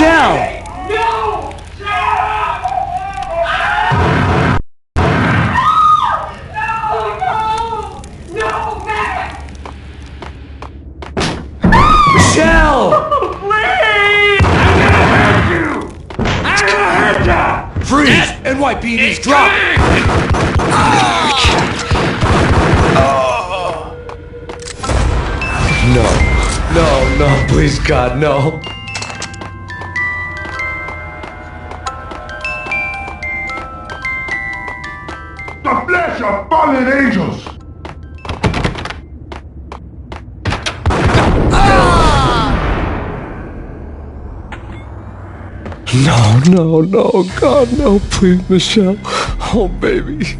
Michelle! No! No, man! Michelle! Please! I'm gonna hurt you! Freeze! NYPD's drop! No, please God, no. The flesh of fallen angels! No, God, no, please, Michelle. Oh, baby.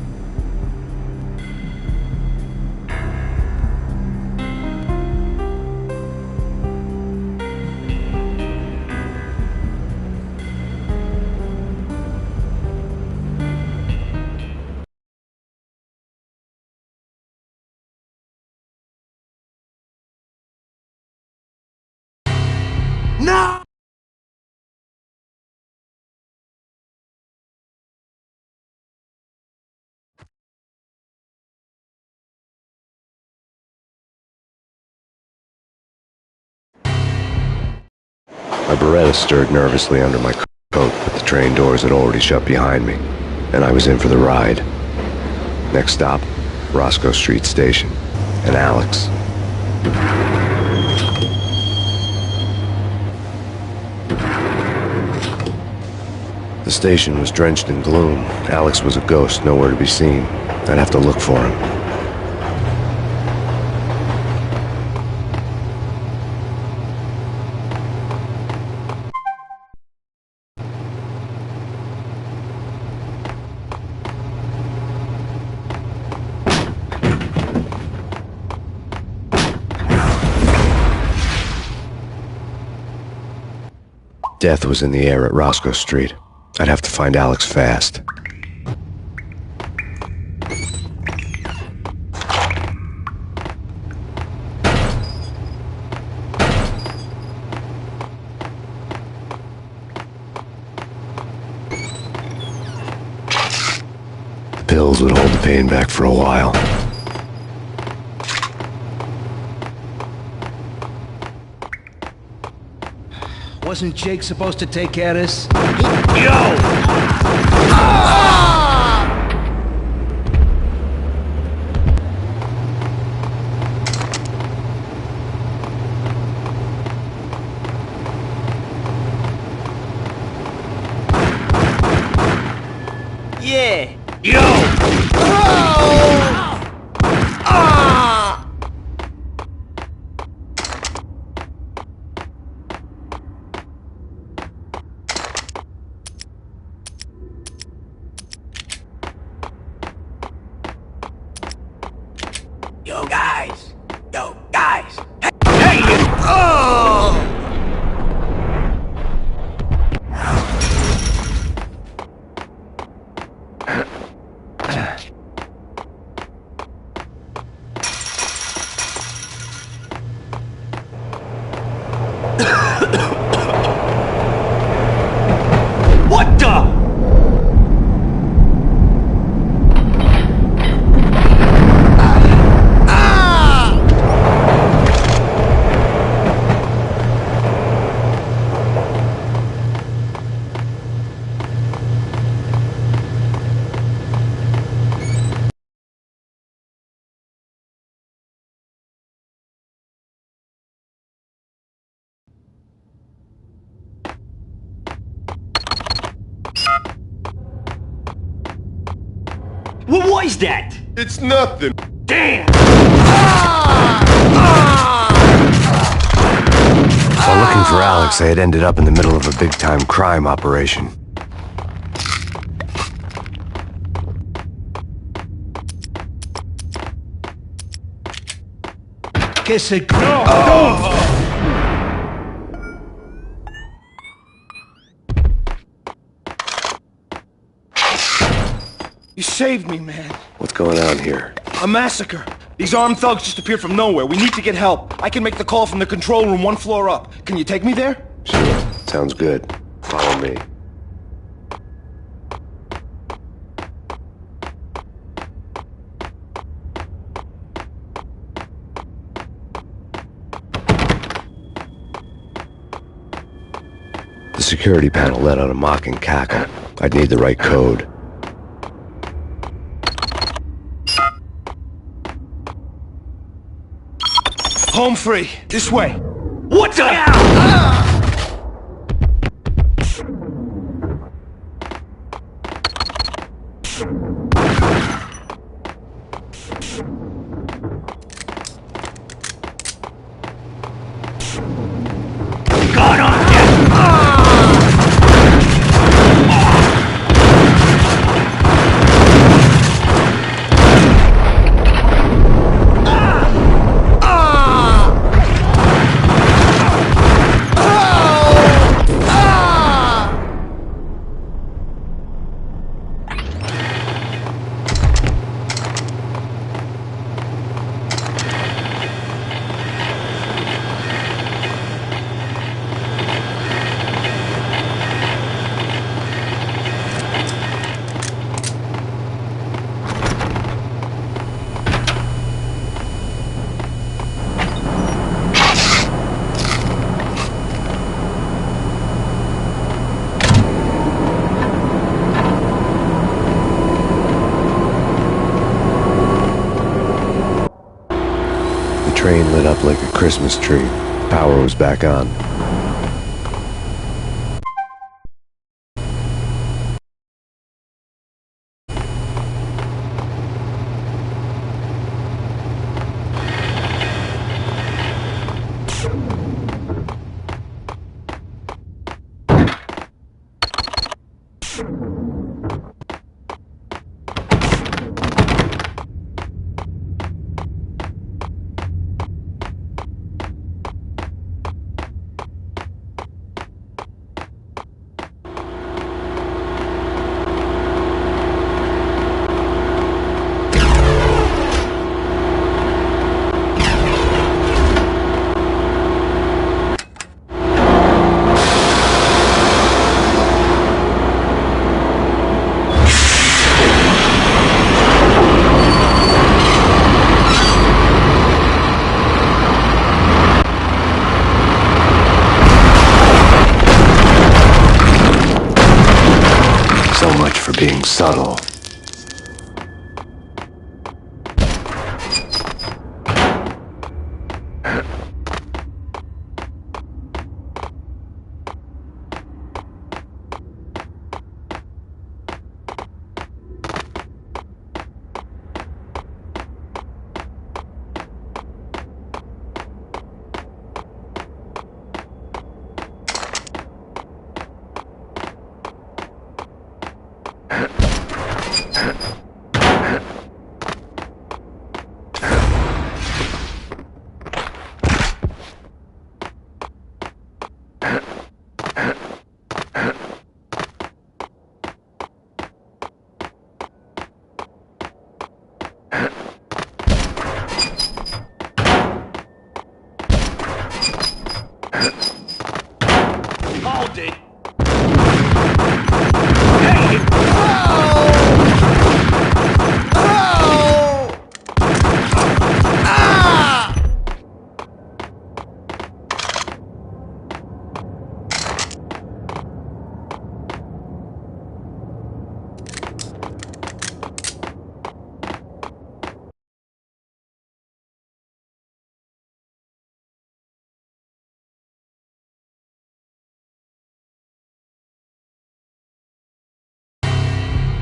No! My Beretta stirred nervously under my coat, but the train doors had already shut behind me, and I was in for the ride. Next stop, Roscoe Street Station, and Alex. The station was drenched in gloom. Alex was a ghost, nowhere to be seen. I'd have to look for him. Death was in the air at Roscoe Street. I'd have to find Alex fast. The pills would hold the pain back for a while. Wasn't Jake supposed to take care of this? Yo! Yeah! Yo! Yo, guys! Yo, guys! Hey, you! Oh! What the? What was that? It's nothing. Damn! While looking for Alex, I had ended up in the middle of a big-time crime operation. Kiss it. No! You saved me, man. What's going on here? A massacre. These armed thugs just appeared from nowhere. We need to get help. I can make the call from the control room 1 floor up. Can you take me there? Sure. Sounds good. Follow me. The security panel let out a mocking cackle. I'd need the right code. Home free. This way. What the? God, I'm dead. The train lit up like a Christmas tree. Power was back on. So much for being subtle. Hold it.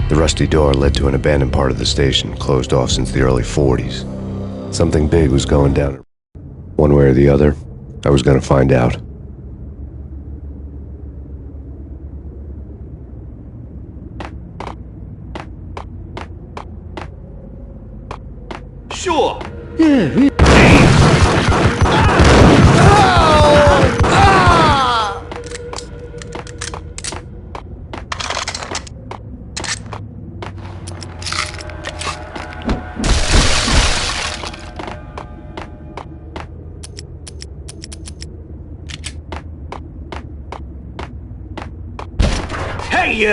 The rusty door led to an abandoned part of the station, closed off since the early 40s. Something big was going down. One way or the other, I was going to find out. Sure. Hey,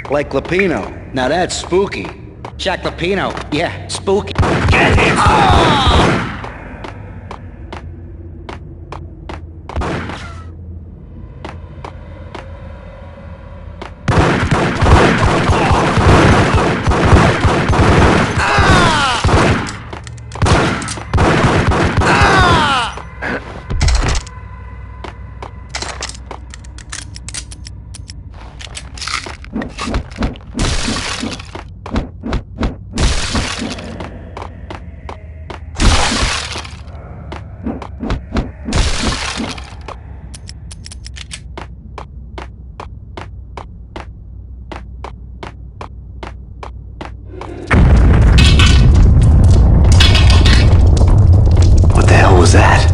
Like Lapino. Now that's spooky. Jack Lapino. Yeah, spooky. Get him! What the hell was that?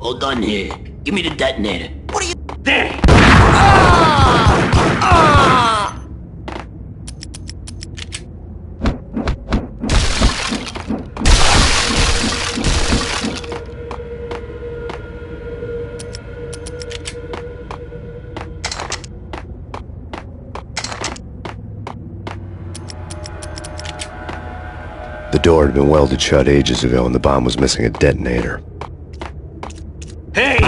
Hold on here. Give me the detonator. What are you... There! The door had been welded shut ages ago and the bomb was missing a detonator. Hey!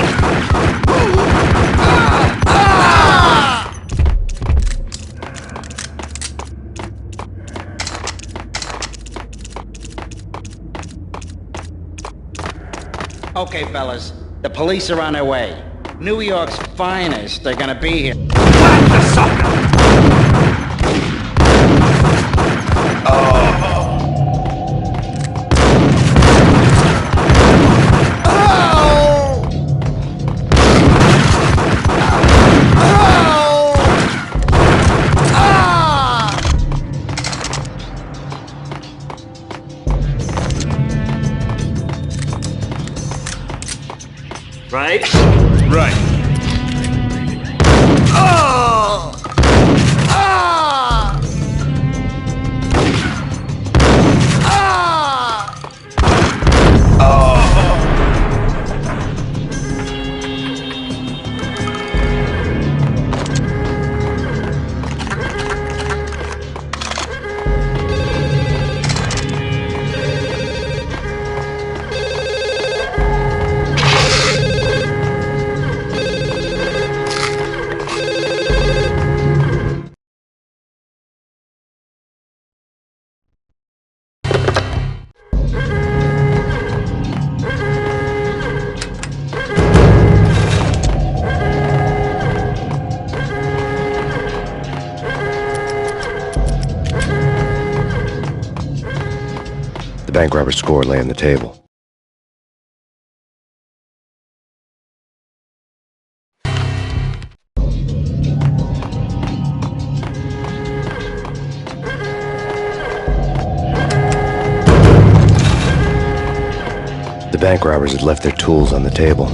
Okay, fellas. The police are on their way. New York's finest are gonna be here. Whack the sucker! Right? Right. The bank robber's score lay on the table. The bank robbers had left their tools on the table.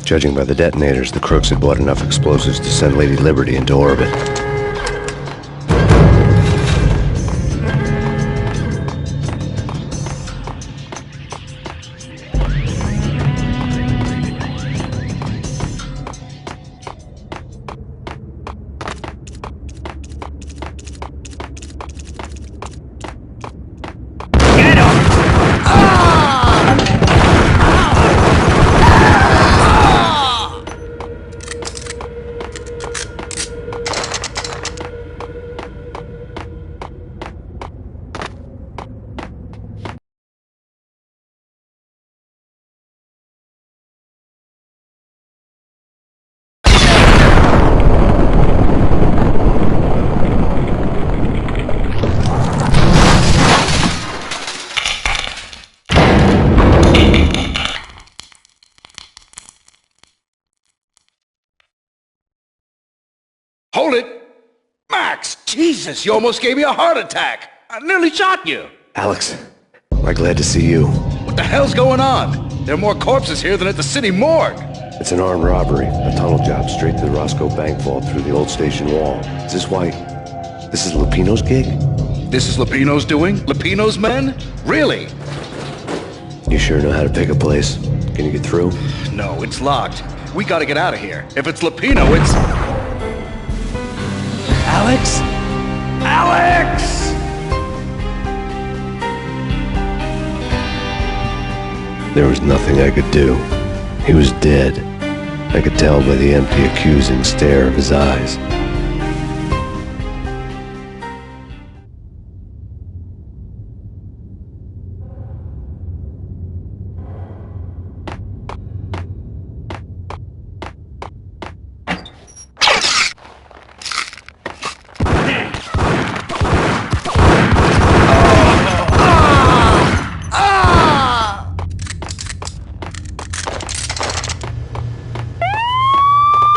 Judging by the detonators, the crooks had bought enough explosives to send Lady Liberty into orbit. Hold it! Max! Jesus, you almost gave me a heart attack! I nearly shot you! Alex, am I glad to see you? What the hell's going on? There are more corpses here than at the city morgue! It's an armed robbery, a tunnel job straight to the Roscoe Bank vault through the old station wall. Is this why... This is Lupino's gig? This is Lupino's doing? Lupino's men? Really? You sure know how to pick a place. Can you get through? No, it's locked. We gotta get out of here. If it's Lupino, it's... Alex? Alex! There was nothing I could do. He was dead. I could tell by the empty, accusing stare of his eyes.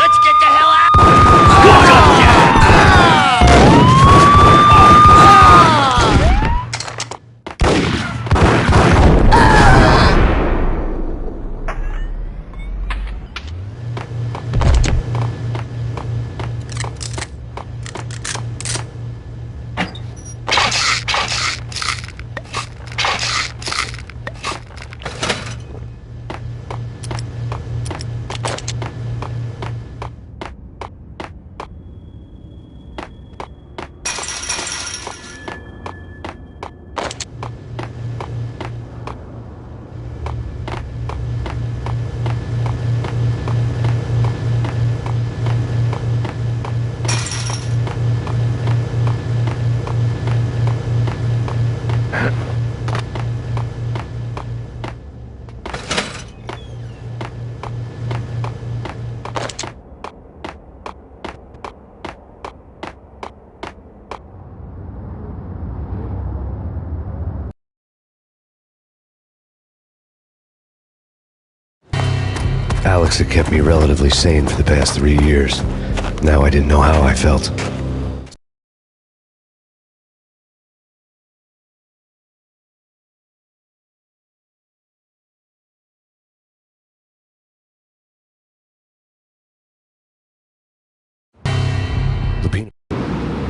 Let's get the hell out! Alex had kept me relatively sane for the past 3 years. Now I didn't know how I felt. Lupino.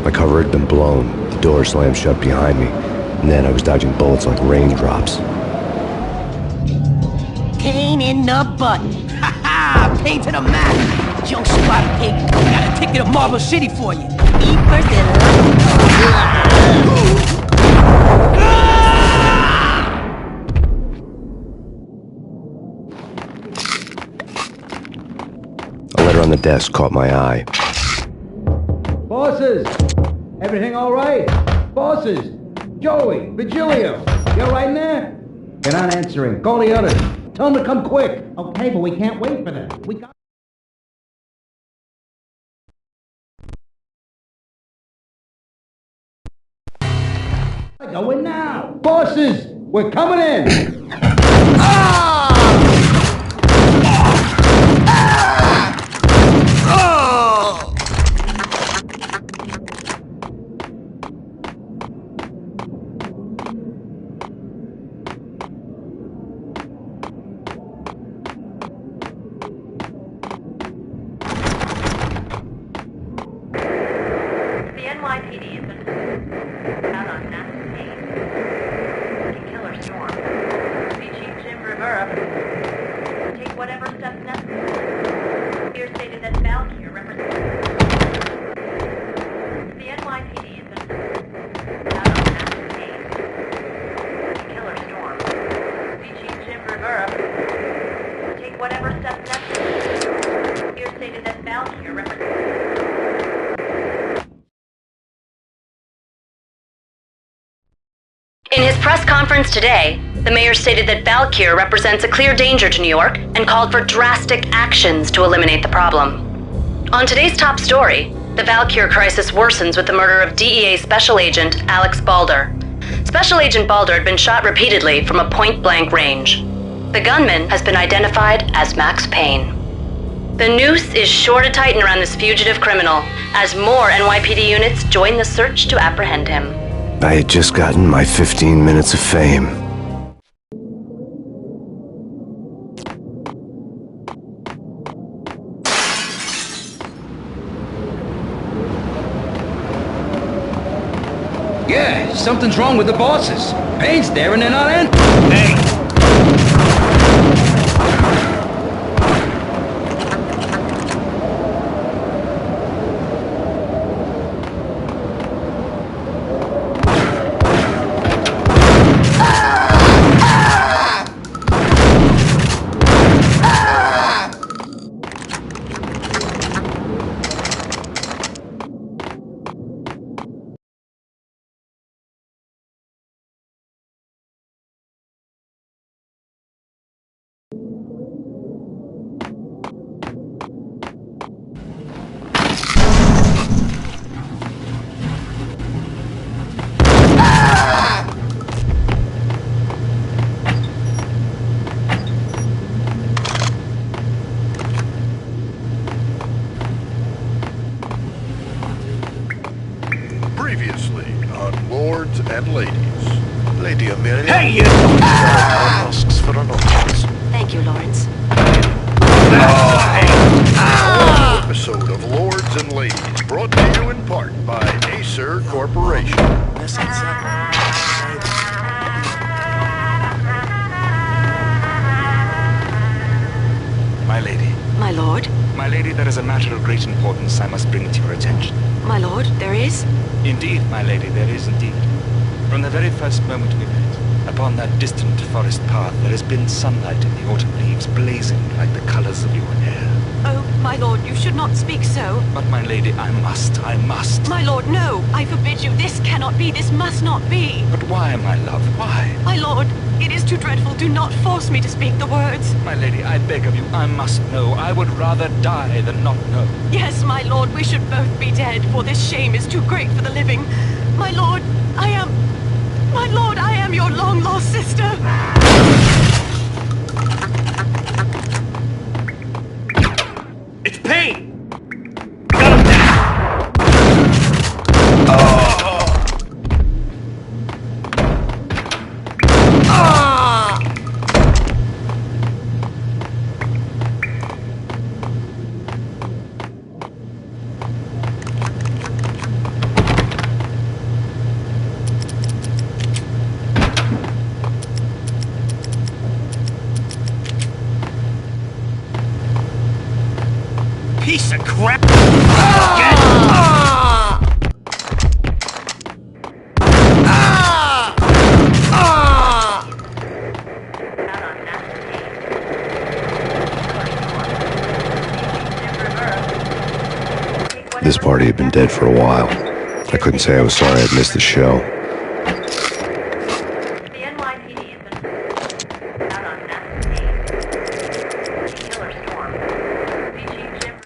My cover had been blown, the door slammed shut behind me, and then I was dodging bullets like raindrops. Payne in the butt. Ha ha! Payne to the max. Young spot pig. Got a ticket to Marble City for you. Eat first and A letter on the desk caught my eye. Bosses! Everything all right? Bosses! Joey! Vigilio! You all right in there? They're not answering. Call the others. Tell them to come quick. Okay, but we can't wait for them. We got... Go in now! Bosses! We're coming in! NYPD has been out on mass Payne. Killer storm. Chief Jim Rivera. Take whatever steps necessary. Here stated that Valkyrie represents... The NYPD has been out on mass Payne. Killer storm. Chief Jim Rivera. Take whatever steps necessary. Here stated that Valkyrie represents... In his press conference today, the mayor stated that Valkyr represents a clear danger to New York and called for drastic actions to eliminate the problem. On today's top story, the Valkyr crisis worsens with the murder of DEA Special Agent Alex Balder. Special Agent Balder had been shot repeatedly from a point-blank range. The gunman has been identified as Max Payne. The noose is sure to tighten around this fugitive criminal as more NYPD units join the search to apprehend him. I had just gotten my 15 minutes of fame. Yeah, something's wrong with the bosses. Payne's there and they're not answering. Hey! Previously on Lords and Ladies. Lady Amelia. Hey, you! Asks for an audience. Thank you, Lawrence. Episode of Lords and Ladies brought to you in part by Acer Corporation. My lady. My lord? My lady, there is a matter of great importance I must bring to your attention. My lord, there is? Indeed, my lady, there is indeed. From the very first moment we met, upon that distant forest path, there has been sunlight in the autumn leaves blazing like the colors of your hair. Oh, my lord, you should not speak so. But my lady, I must. My lord, no! I forbid you. This cannot be. This must not be. But why, my love, why? My lord, it is too dreadful. Do not force me to speak the words. My lady, I beg of you, I must know. I would rather die than not know. Yes, my lord, we should both be dead, for this shame is too great for the living. My lord, I am your long-lost sister. It's Payne! Got him down! Piece of crap! This party had been dead for a while. I couldn't say I was sorry I'd missed the show. The NYPD has been out on massive Payne. Killer storm. PG Jim.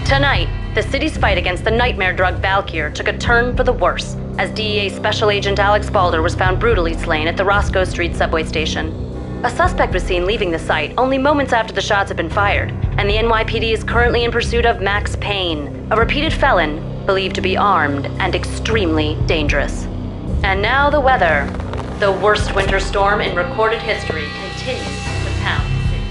Tonight, the city's fight against the nightmare drug Valkyr took a turn for the worse as DEA Special Agent Alex Balder was found brutally slain at the Roscoe Street subway station. A suspect was seen leaving the site only moments after the shots had been fired, and the NYPD is currently in pursuit of Max Payne, a repeated felon believed to be armed and extremely dangerous. And now the weather. The worst winter storm in recorded history continues to pound the city.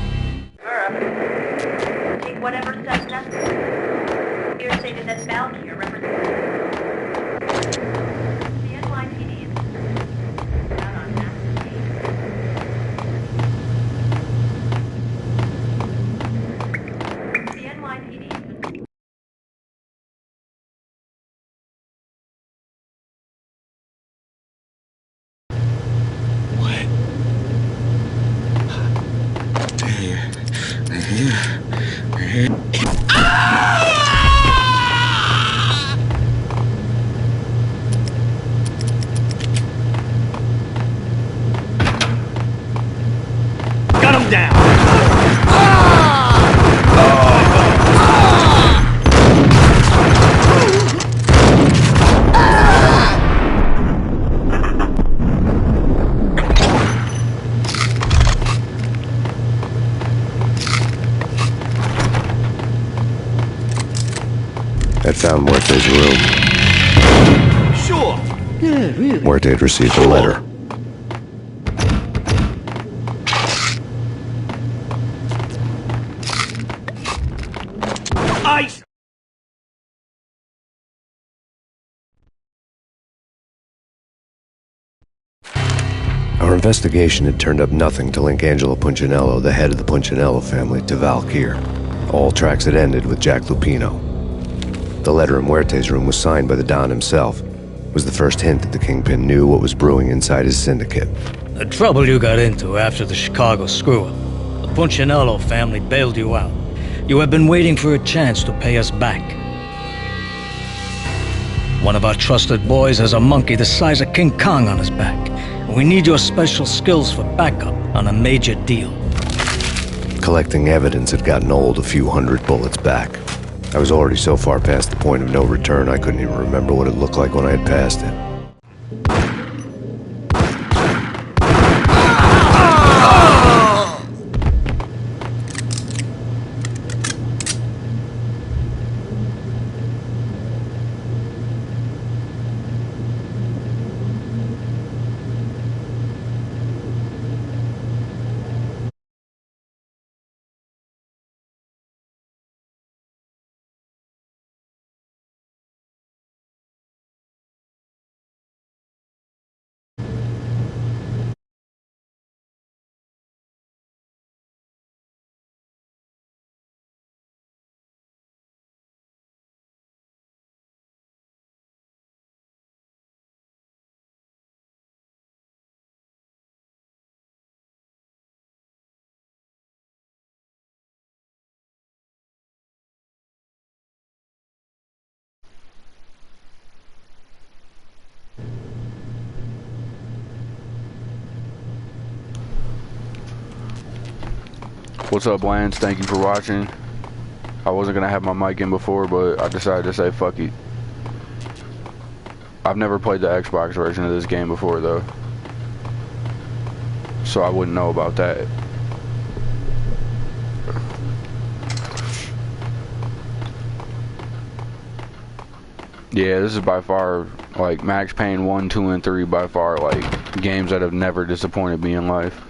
Take whatever steps necessary. Here stated that Valkyr represents the NYPD is out on massive Payne. The NYPD has been Got him down! I'd found Muerte's room. Sure. Yeah, really. Muerte had received a letter. Ice! Our investigation had turned up nothing to link Angelo Punchinello, the head of the Punchinello family, to Valkyr. All tracks had ended with Jack Lupino. The letter in Muerte's room was signed by the Don himself. It was the first hint that the Kingpin knew what was brewing inside his syndicate. The trouble you got into after the Chicago screw-up. The Punchinello family bailed you out. You have been waiting for a chance to pay us back. One of our trusted boys has a monkey the size of King Kong on his back. We need your special skills for backup on a major deal. Collecting evidence had gotten old a few hundred bullets back. I was already so far past the point of no return I couldn't even remember what it looked like when I had passed it. What's up, Lance? Thank you for watching. I wasn't gonna have my mic in before, but I decided to say fuck it. I've never played the Xbox version of this game before, though, so I wouldn't know about that. Yeah, this is by far, like, Max Payne 1, 2, and 3, by far, like, games that have never disappointed me in life.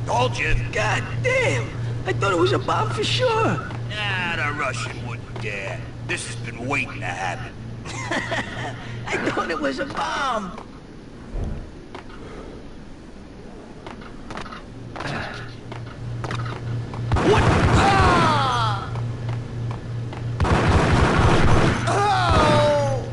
Told you. God damn! I thought it was a bomb for sure. Nah, the Russian wouldn't dare. This has been waiting to happen. I thought it was a bomb. What? Ah! Oh!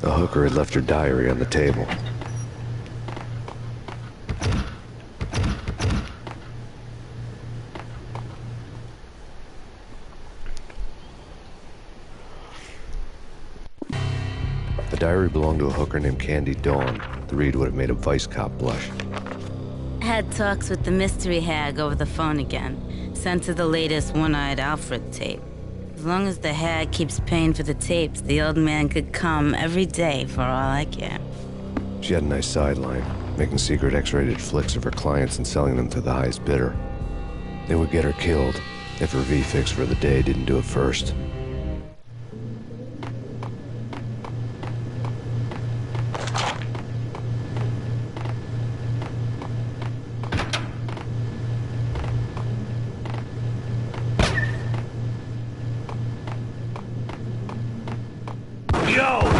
The hooker had left her diary on the table. The diary belonged to a hooker named Candy Dawn. The read would have made a vice cop blush. Had talks with the mystery hag over the phone again. Sent her the latest One-Eyed Alfred tape. As long as the hag keeps paying for the tapes, the old man could come every day for all I care. She had a nice sideline, making secret X-rated flicks of her clients and selling them to the highest bidder. They would get her killed if her V-fix for the day didn't do it first. Yo!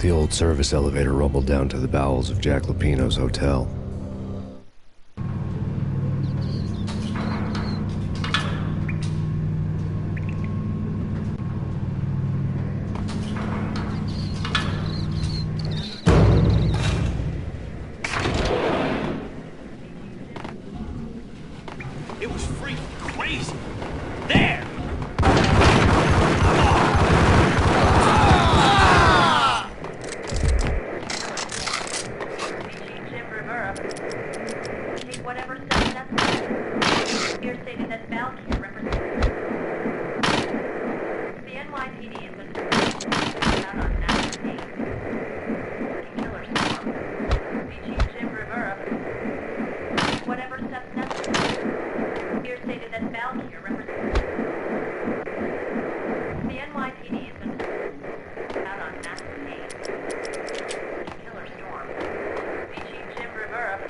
The old service elevator rumbled down to the bowels of Jack Lupino's hotel. It was freaking crazy. There! Jim Rivera. Take whatever steps necessary. Here stated that Valkyrie represents the NYPD has been out on National Day. Killer storm. VG Jim Rivera. Take whatever steps necessary. Here stated that Valkyrie represents the NYPD has been out on National Day. Killer storm. VG Jim Rivera.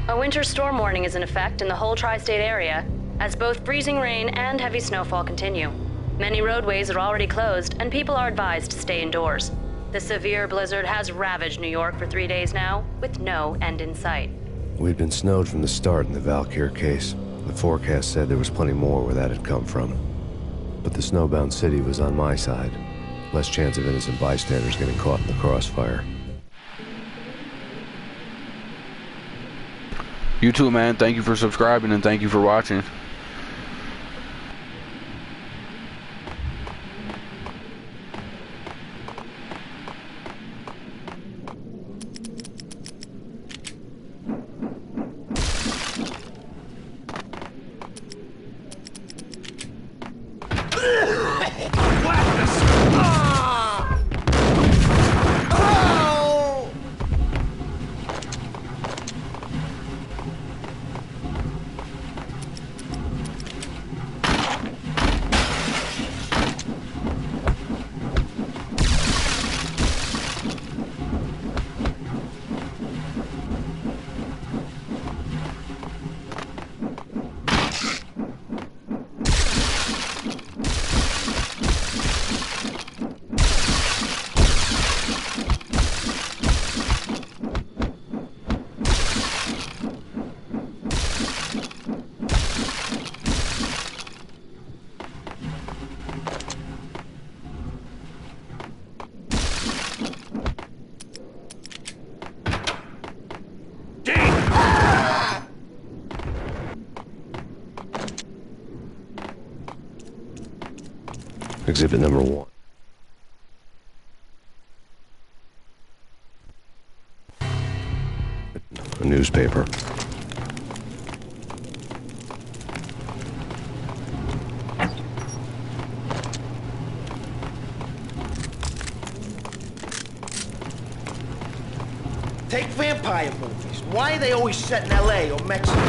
A winter storm warning is in effect in the whole tri-state area, as both freezing rain and heavy snowfall continue. Many roadways are already closed, and people are advised to stay indoors. The severe blizzard has ravaged New York for 3 days now, with no end in sight. We'd been snowed from the start in the Valkyrie case. The forecast said there was plenty more where that had come from. But the snowbound city was on my side. Less chance of innocent bystanders getting caught in the crossfire. You too, man. Thank you for subscribing and thank you for watching. Exhibit number 1. A newspaper. Take vampire movies. Why are they always set in LA or Mexico?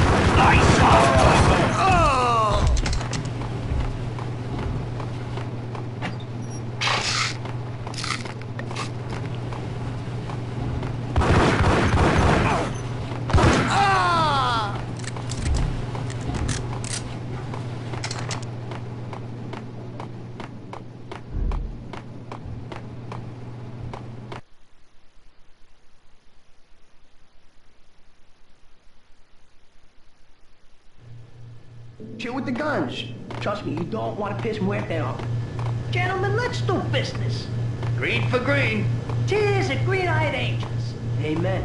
Shit with the guns. Trust me, you don't want to piss Muerte off. Gentlemen, let's do business. Green for green. Cheers at green-eyed angels. Amen.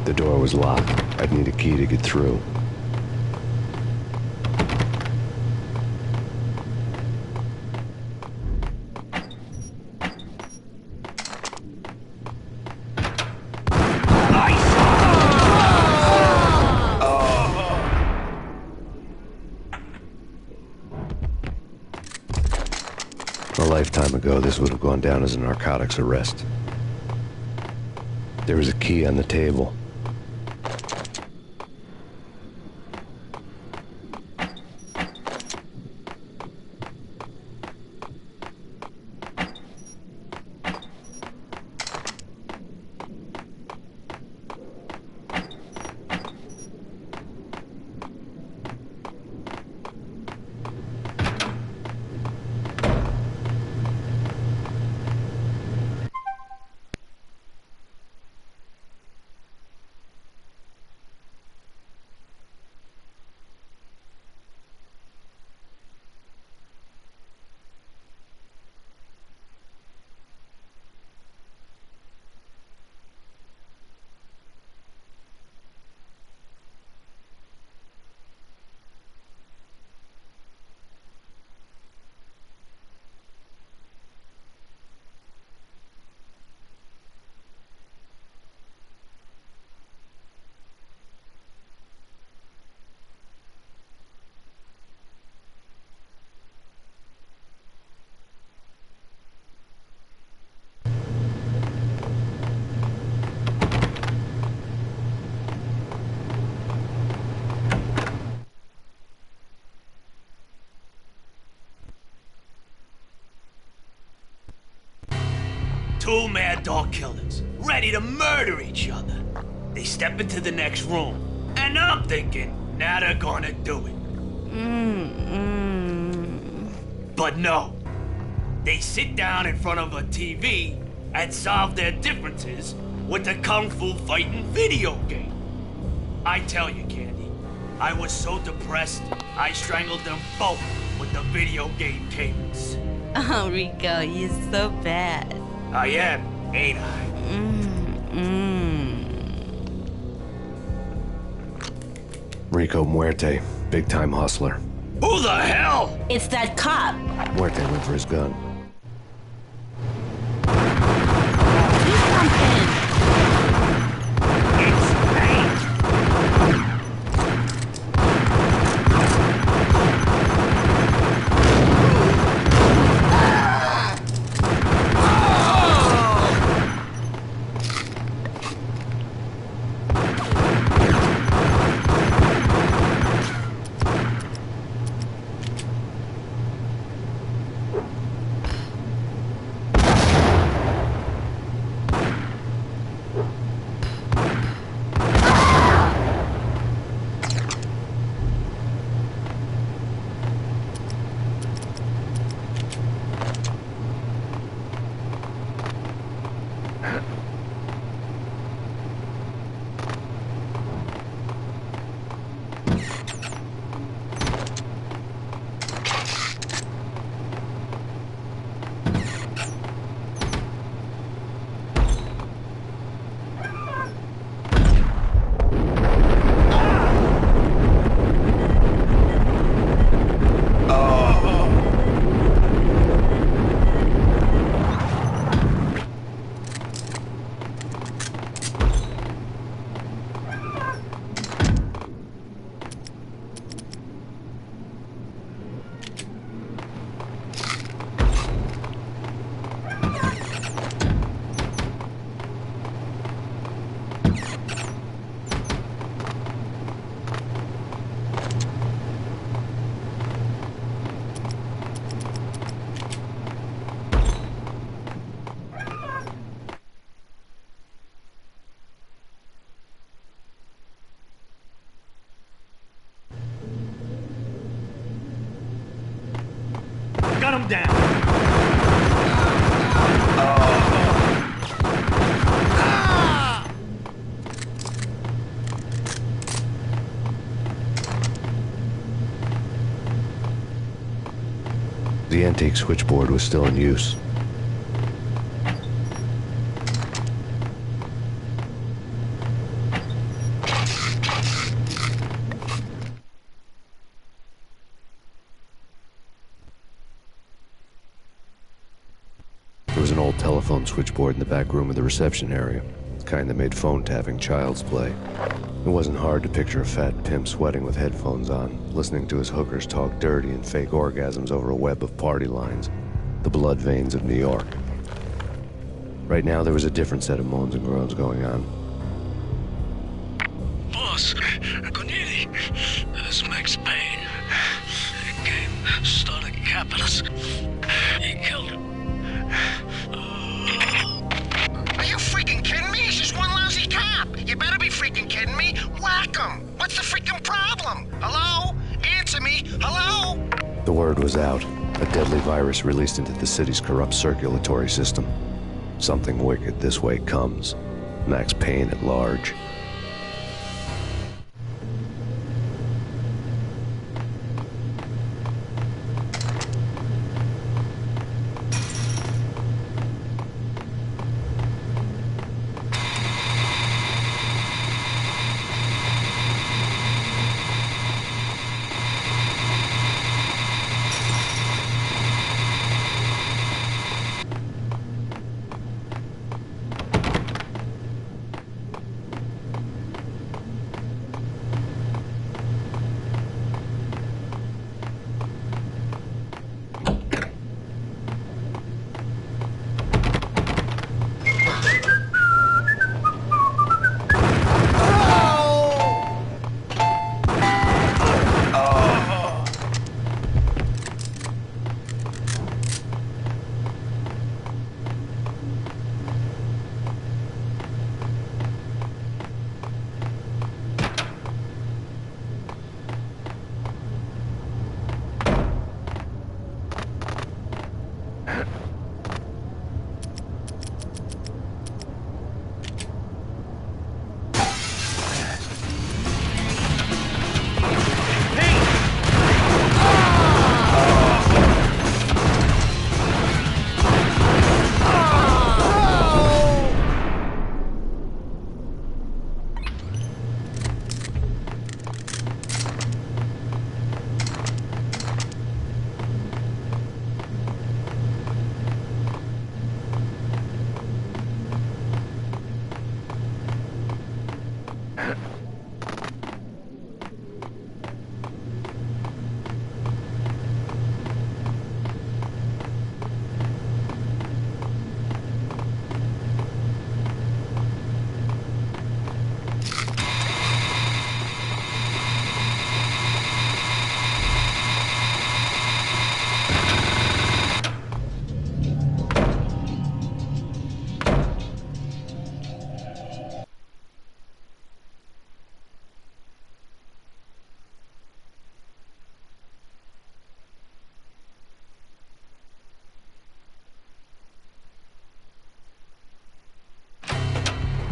The door was locked. I'd need a key to get through. A lifetime ago, this would have gone down as a narcotics arrest. There was a key on the table. Two mad dog killers, ready to murder each other. They step into the next room, and I'm thinking, now they're gonna do it. But no. They sit down in front of a TV and solve their differences with a kung fu fighting video game. I tell you, Candy, I was so depressed, I strangled them both with the video game cables. Oh, Rico, you're so bad. I am, ain't I? Rico Muerte, big-time hustler. Who the hell? It's that cop. Muerte went for his gun. Got him down. The antique switchboard was still in use. There was an old telephone switchboard in the back room of the reception area, the kind that made phone tapping child's play. It wasn't hard to picture a fat pimp sweating with headphones on, listening to his hookers talk dirty and fake orgasms over a web of party lines, the blood veins of New York. Right now, there was a different set of moans and groans going on. Boss, Cornelia, this is Max Payne. He came, started capping us. He killed him. Are you freaking kidding me? He's just one lousy cop. You better be freaking kidding me. Whack him. What's the freaking problem? Hello? Answer me. Hello? The word was out. A deadly virus released into the city's corrupt circulatory system. Something wicked this way comes. Max Payne at large.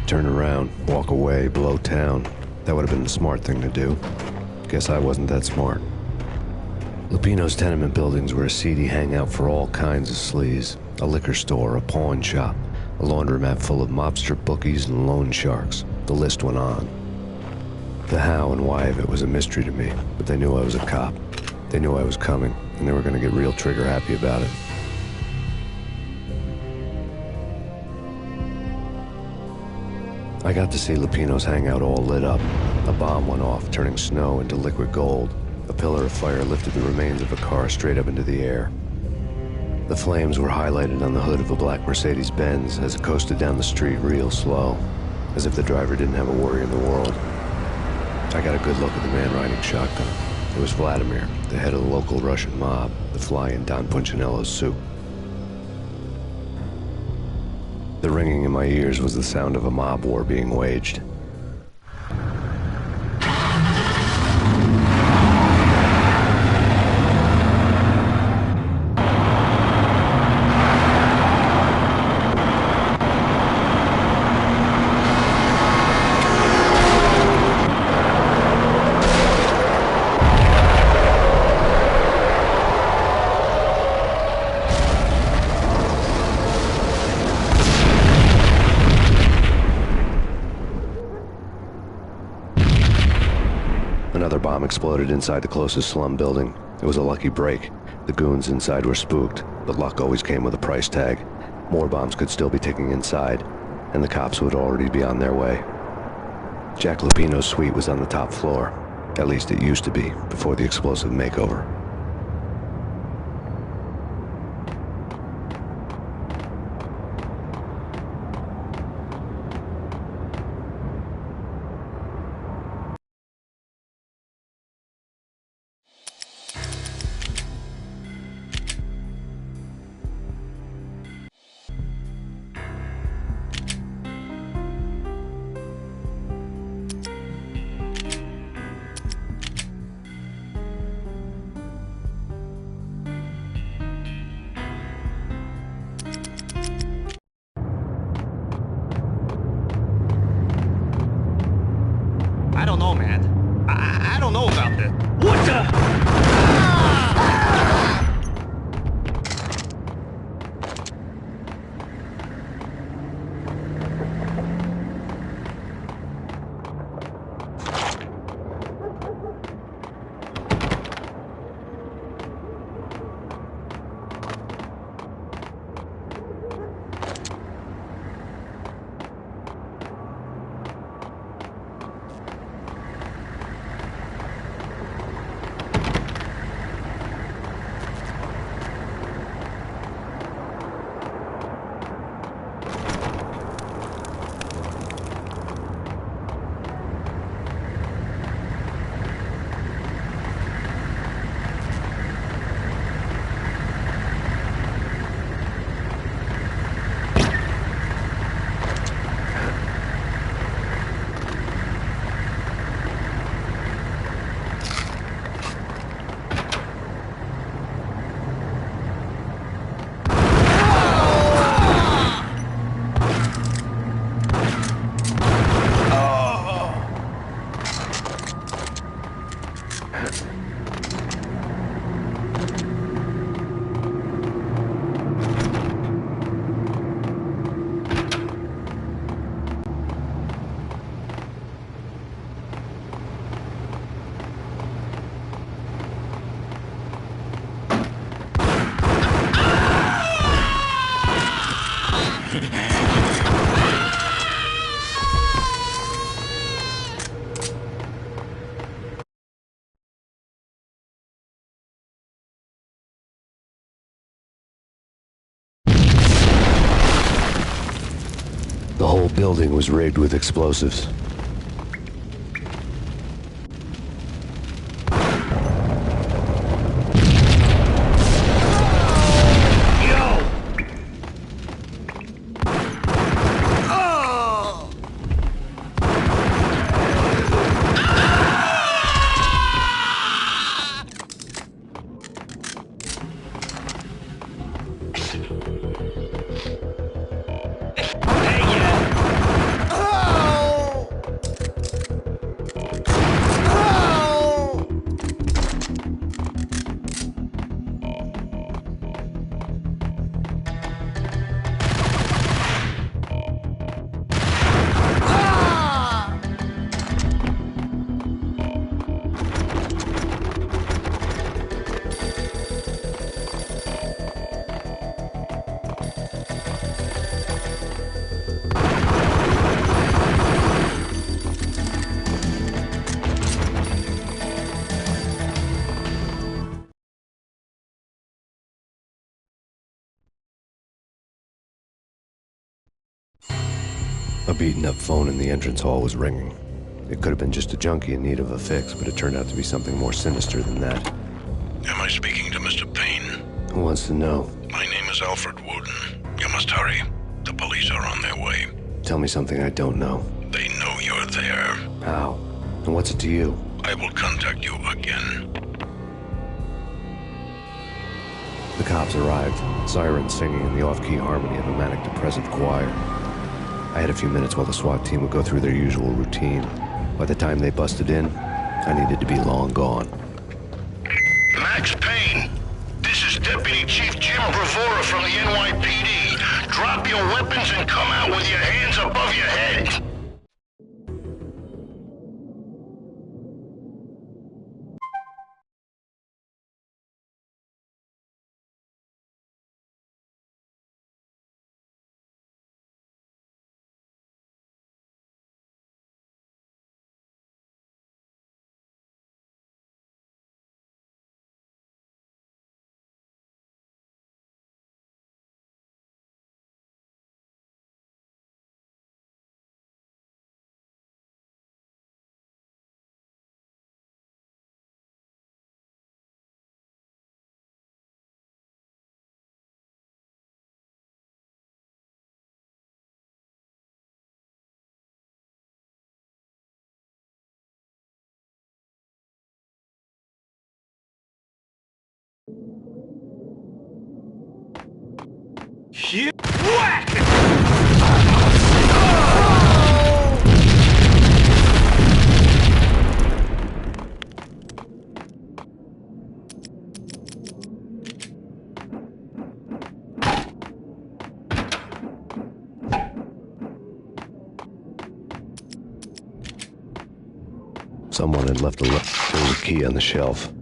turn around, walk away, blow town. That would have been the smart thing to do. Guess I wasn't that smart. Lupino's tenement buildings were a seedy hangout for all kinds of sleaze. A liquor store, a pawn shop, a laundromat full of mobster bookies and loan sharks. The list went on. The how and why of it was a mystery to me, but they knew I was a cop. They knew I was coming, and they were going to get real trigger happy about it. I got to see Lupino's hangout all lit up. A bomb went off, turning snow into liquid gold. A pillar of fire lifted the remains of a car straight up into the air. The flames were highlighted on the hood of a black Mercedes-Benz as it coasted down the street real slow, as if the driver didn't have a worry in the world. I got a good look at the man riding shotgun. It was Vladimir, the head of the local Russian mob, the fly in Don Punchinello's soup. The ringing in my ears was the sound of a mob war being waged. Another bomb exploded inside the closest slum building. It was a lucky break. The goons inside were spooked, but luck always came with a price tag. More bombs could still be ticking inside, and the cops would already be on their way. Jack Lupino's suite was on the top floor. At least it used to be, before the explosive makeover. I don't know, man. I don't know about this. What the? The whole building was rigged with explosives. Hey, yeah. A beaten-up phone in the entrance hall was ringing. It could have been just a junkie in need of a fix, but it turned out to be something more sinister than that. Am I speaking to Mr. Payne? Who wants to know? My name is Alfred Wooden. You must hurry. The police are on their way. Tell me something I don't know. They know you're there. How? And what's it to you? I will contact you again. The cops arrived, sirens singing in the off-key harmony of a manic-depressive choir. I had a few minutes while the SWAT team would go through their usual routine. By the time they busted in, I needed to be long gone. Max Payne, this is Deputy Chief Jim Bravura from the NYPD. Drop your weapons and come out with your hands above your head. Shit! Whack! Someone had left a key on the shelf.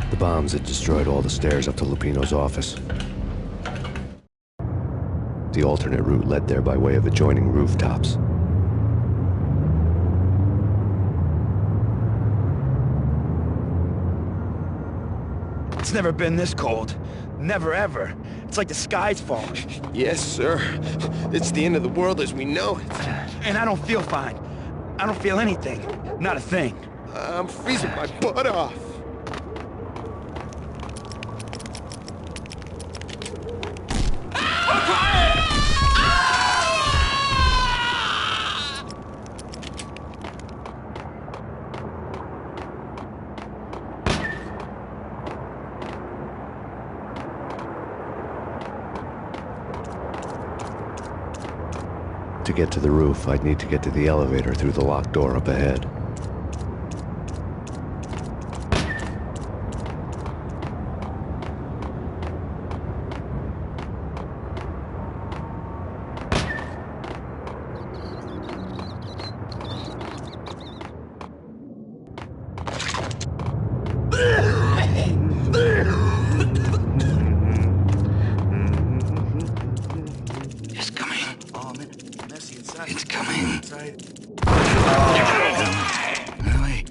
The bombs had destroyed all the stairs up to Lupino's office. The alternate route led there by way of adjoining rooftops. It's never been this cold. Never ever. It's like the sky's falling. Yes, sir. It's the end of the world as we know it. And I don't feel fine. I don't feel anything. Not a thing. I'm freezing my butt off. To get to the roof, I'd need to get to the elevator through the locked door up ahead. It's coming. Oh, man. Messy inside. It's coming. Inside. Anyway.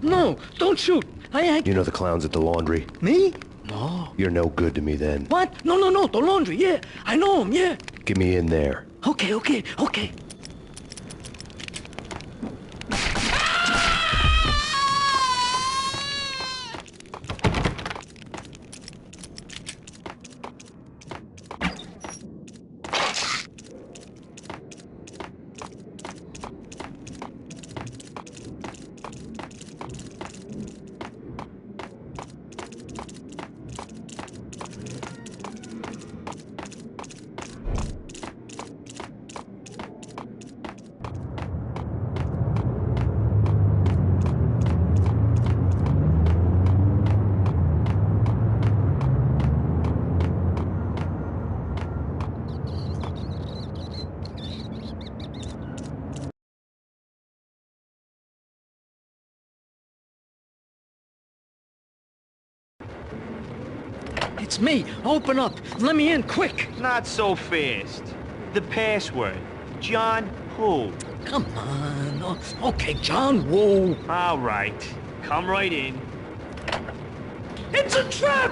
No, don't shoot. I... You know the clowns at the laundry? Me? No. You're no good to me then. What? No, the laundry, yeah. I know him, yeah. Get me in there. Okay. It's me. Open up. Let me in, quick. Not so fast. The password. John who? Come on. Oh, okay, John Woo. All right. Come right in. It's a trap!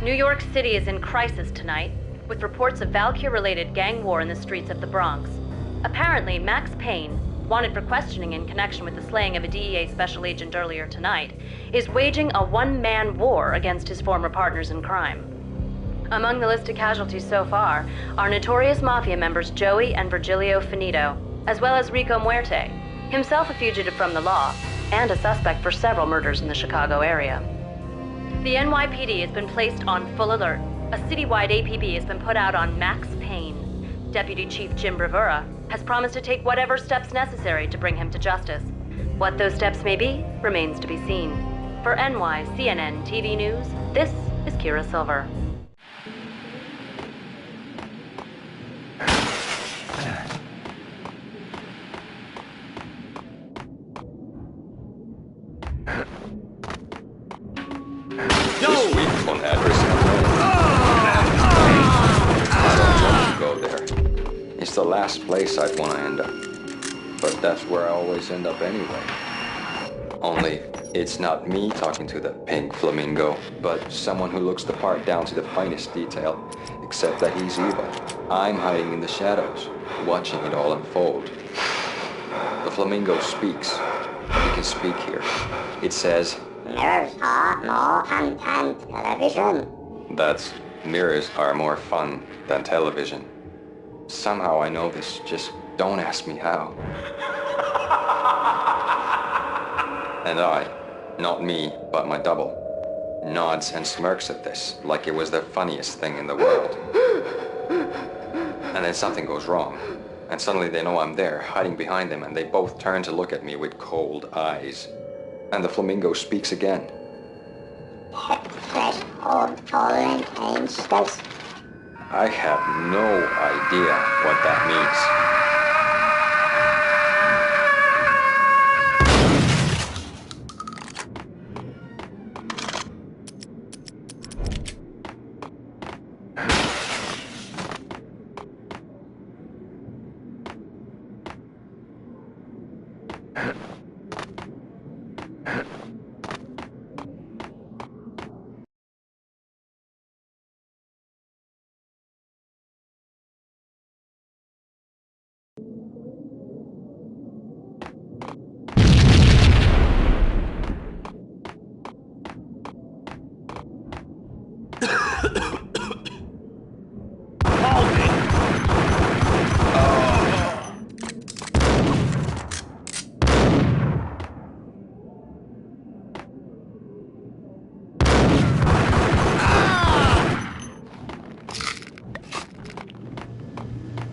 New York City is in crisis tonight, with reports of Valkyr-related gang war in the streets of the Bronx. Apparently, Max Payne, wanted for questioning in connection with the slaying of a DEA special agent earlier tonight, is waging a one-man war against his former partners in crime. Among the listed casualties so far are notorious mafia members Joey and Virgilio Finito, as well as Rico Muerte, himself a fugitive from the law, and a suspect for several murders in the Chicago area. The NYPD has been placed on full alert. A citywide APB has been put out on Max Payne. Deputy Chief Jim Rivera has promised to take whatever steps necessary to bring him to justice. What those steps may be remains to be seen. For NYCNN TV News, this is Kira Silver. This weak phone address unknown. I don't want to go there. It's the last place I'd want to end up. But that's where I always end up anyway. Only, it's not me talking to the pink flamingo, but someone who looks the part down to the finest detail, except that he's evil. I'm hiding in the shadows, watching it all unfold. The flamingo speaks. You can speak here. It says, mirrors are more fun than television. That's, mirrors are more fun than television. Somehow I know this, just don't ask me how. And I, not me, but my double, nods and smirks at this like it was the funniest thing in the world. And then something goes wrong, and suddenly they know I'm there, hiding behind them, and they both turn to look at me with cold eyes. And the flamingo speaks again. Threshold tolerant age dose. I have no idea what that means.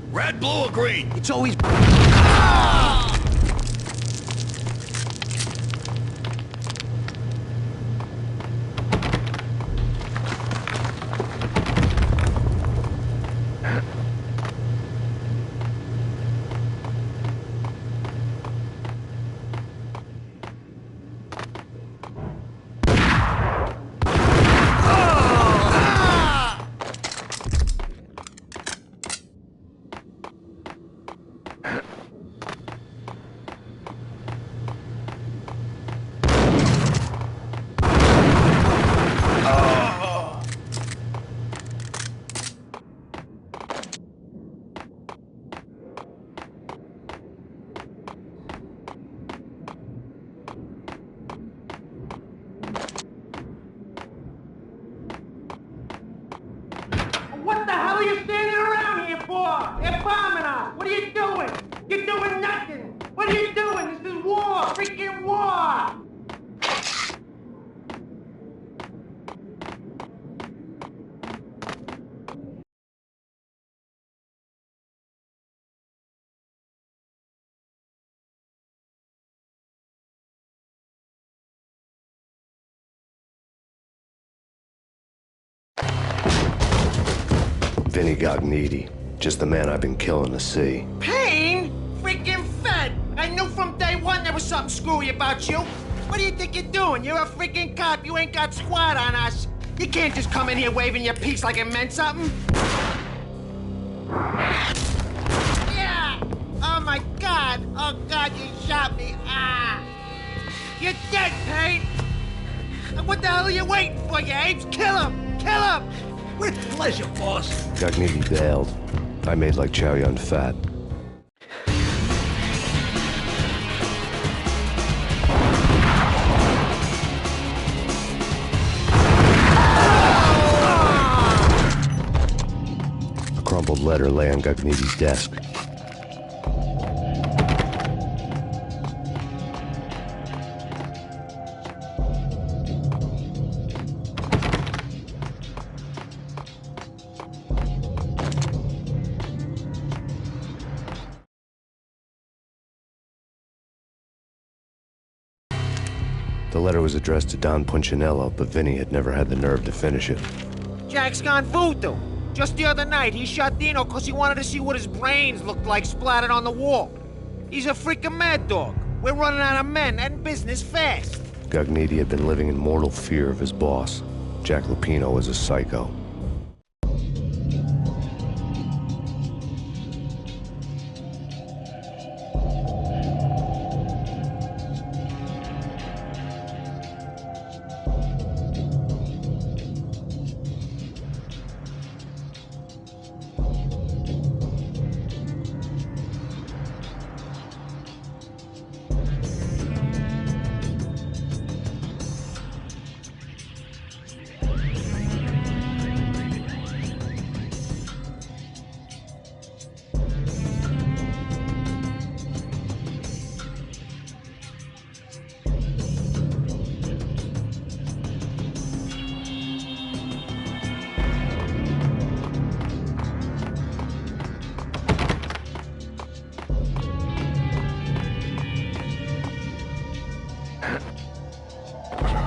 Red, blue, or green? It's always... What the hell are you standing around here for? They're bombing us. What are you doing? You're doing nothing. What are you doing? This is war. Freaking war. Vinny got needy. Just the man I've been killing to see. Payne? Freaking fed. I knew from day one there was something screwy about you. What do you think you're doing? You're a freaking cop. You ain't got squat on us. You can't just come in here waving your piece like it meant something. Yeah! Oh my God! Oh God, you shot me! Ah! You're dead, Payne! What the hell are you waiting for, you apes? Kill him! Kill him! With pleasure, boss. Gagnetti bailed. I made like Chow Yun Fat. A crumpled letter lay on Gagnetti's desk. The letter was addressed to Don Punchinello, but Vinny had never had the nerve to finish it. Jack's gone voodoo. Just the other night, he shot Dino because he wanted to see what his brains looked like splattered on the wall. He's a freaking mad dog. We're running out of men and business fast. Gognitti had been living in mortal fear of his boss. Jack Lupino was a psycho.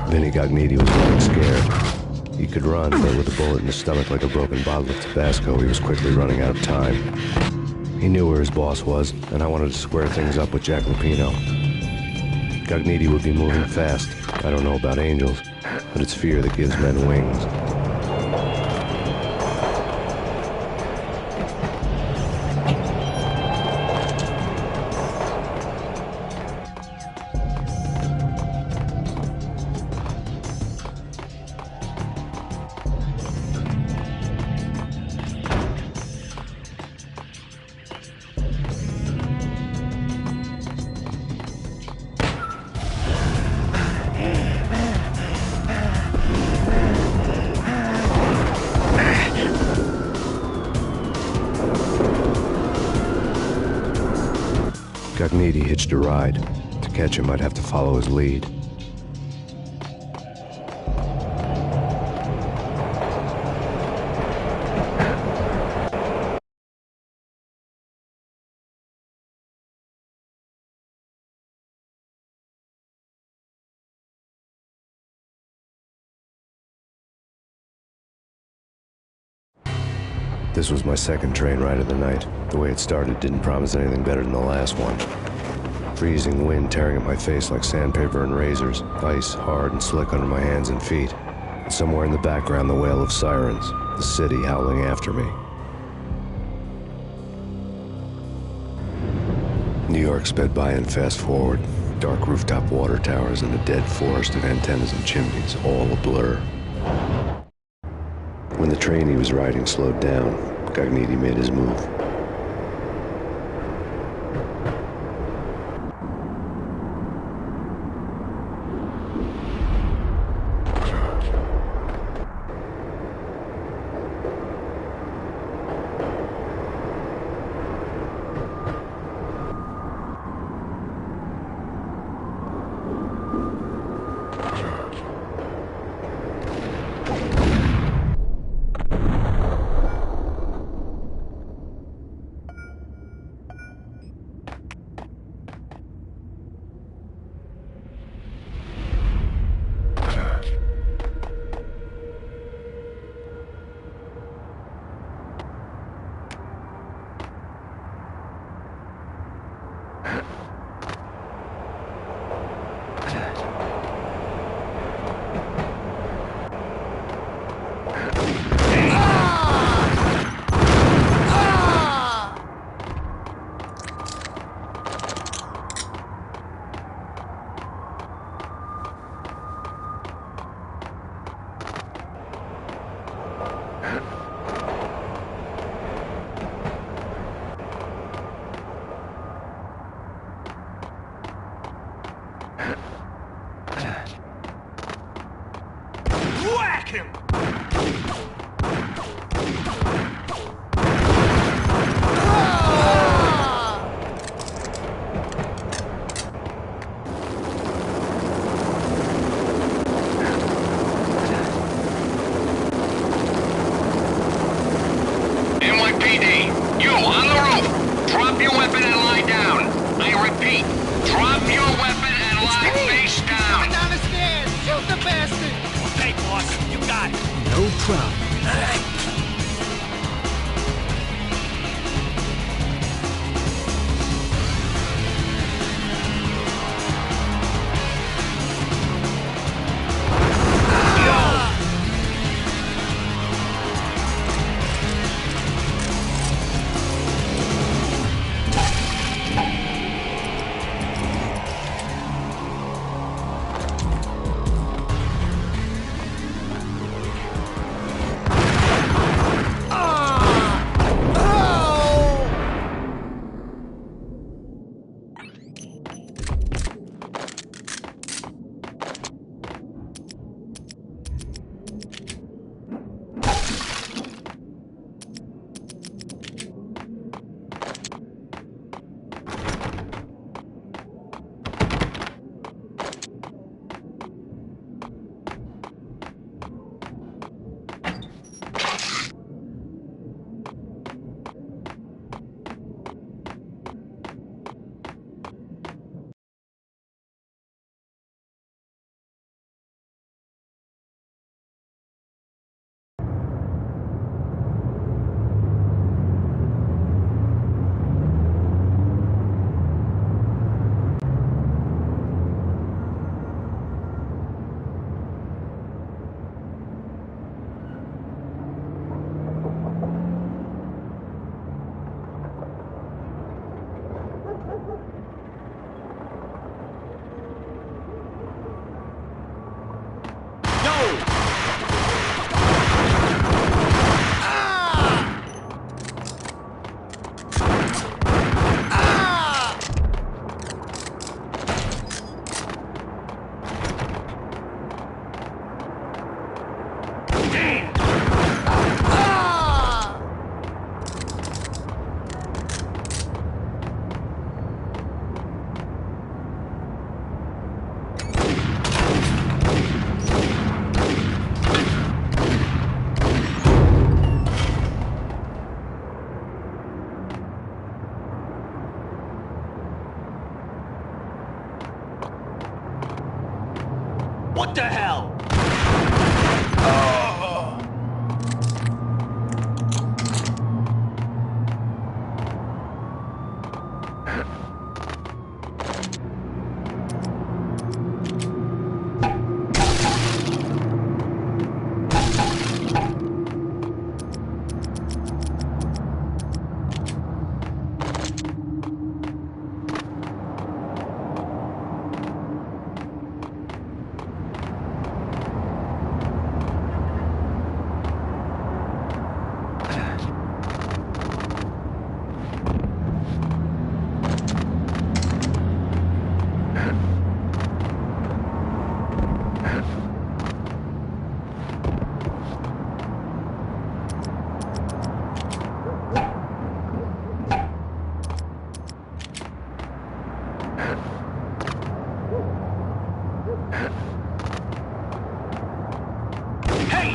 Vinny Gognitti was getting scared. He could run, but with a bullet in his stomach like a broken bottle of Tabasco, he was quickly running out of time. He knew where his boss was, and I wanted to square things up with Jack Lupino. Gognitti would be moving fast. I don't know about angels, but it's fear that gives men wings. Gognitti hitched a ride. To catch him, I'd have to follow his lead. This was my second train ride of the night. The way it started didn't promise anything better than the last one. Freezing wind tearing at my face like sandpaper and razors, ice hard and slick under my hands and feet. And somewhere in the background, the wail of sirens, the city howling after me. New York sped by in fast forward. Dark rooftop water towers and a dead forest of antennas and chimneys, all a blur. When the train he was riding slowed down, Gognitti made his move. Whack him! NYPD, you on the roof. Drop your weapon and lie down. I repeat, drop your weapon and lie face down. Get down the stairs! Shoot the bastard! Okay, boss, you got it. No problem.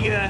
ya!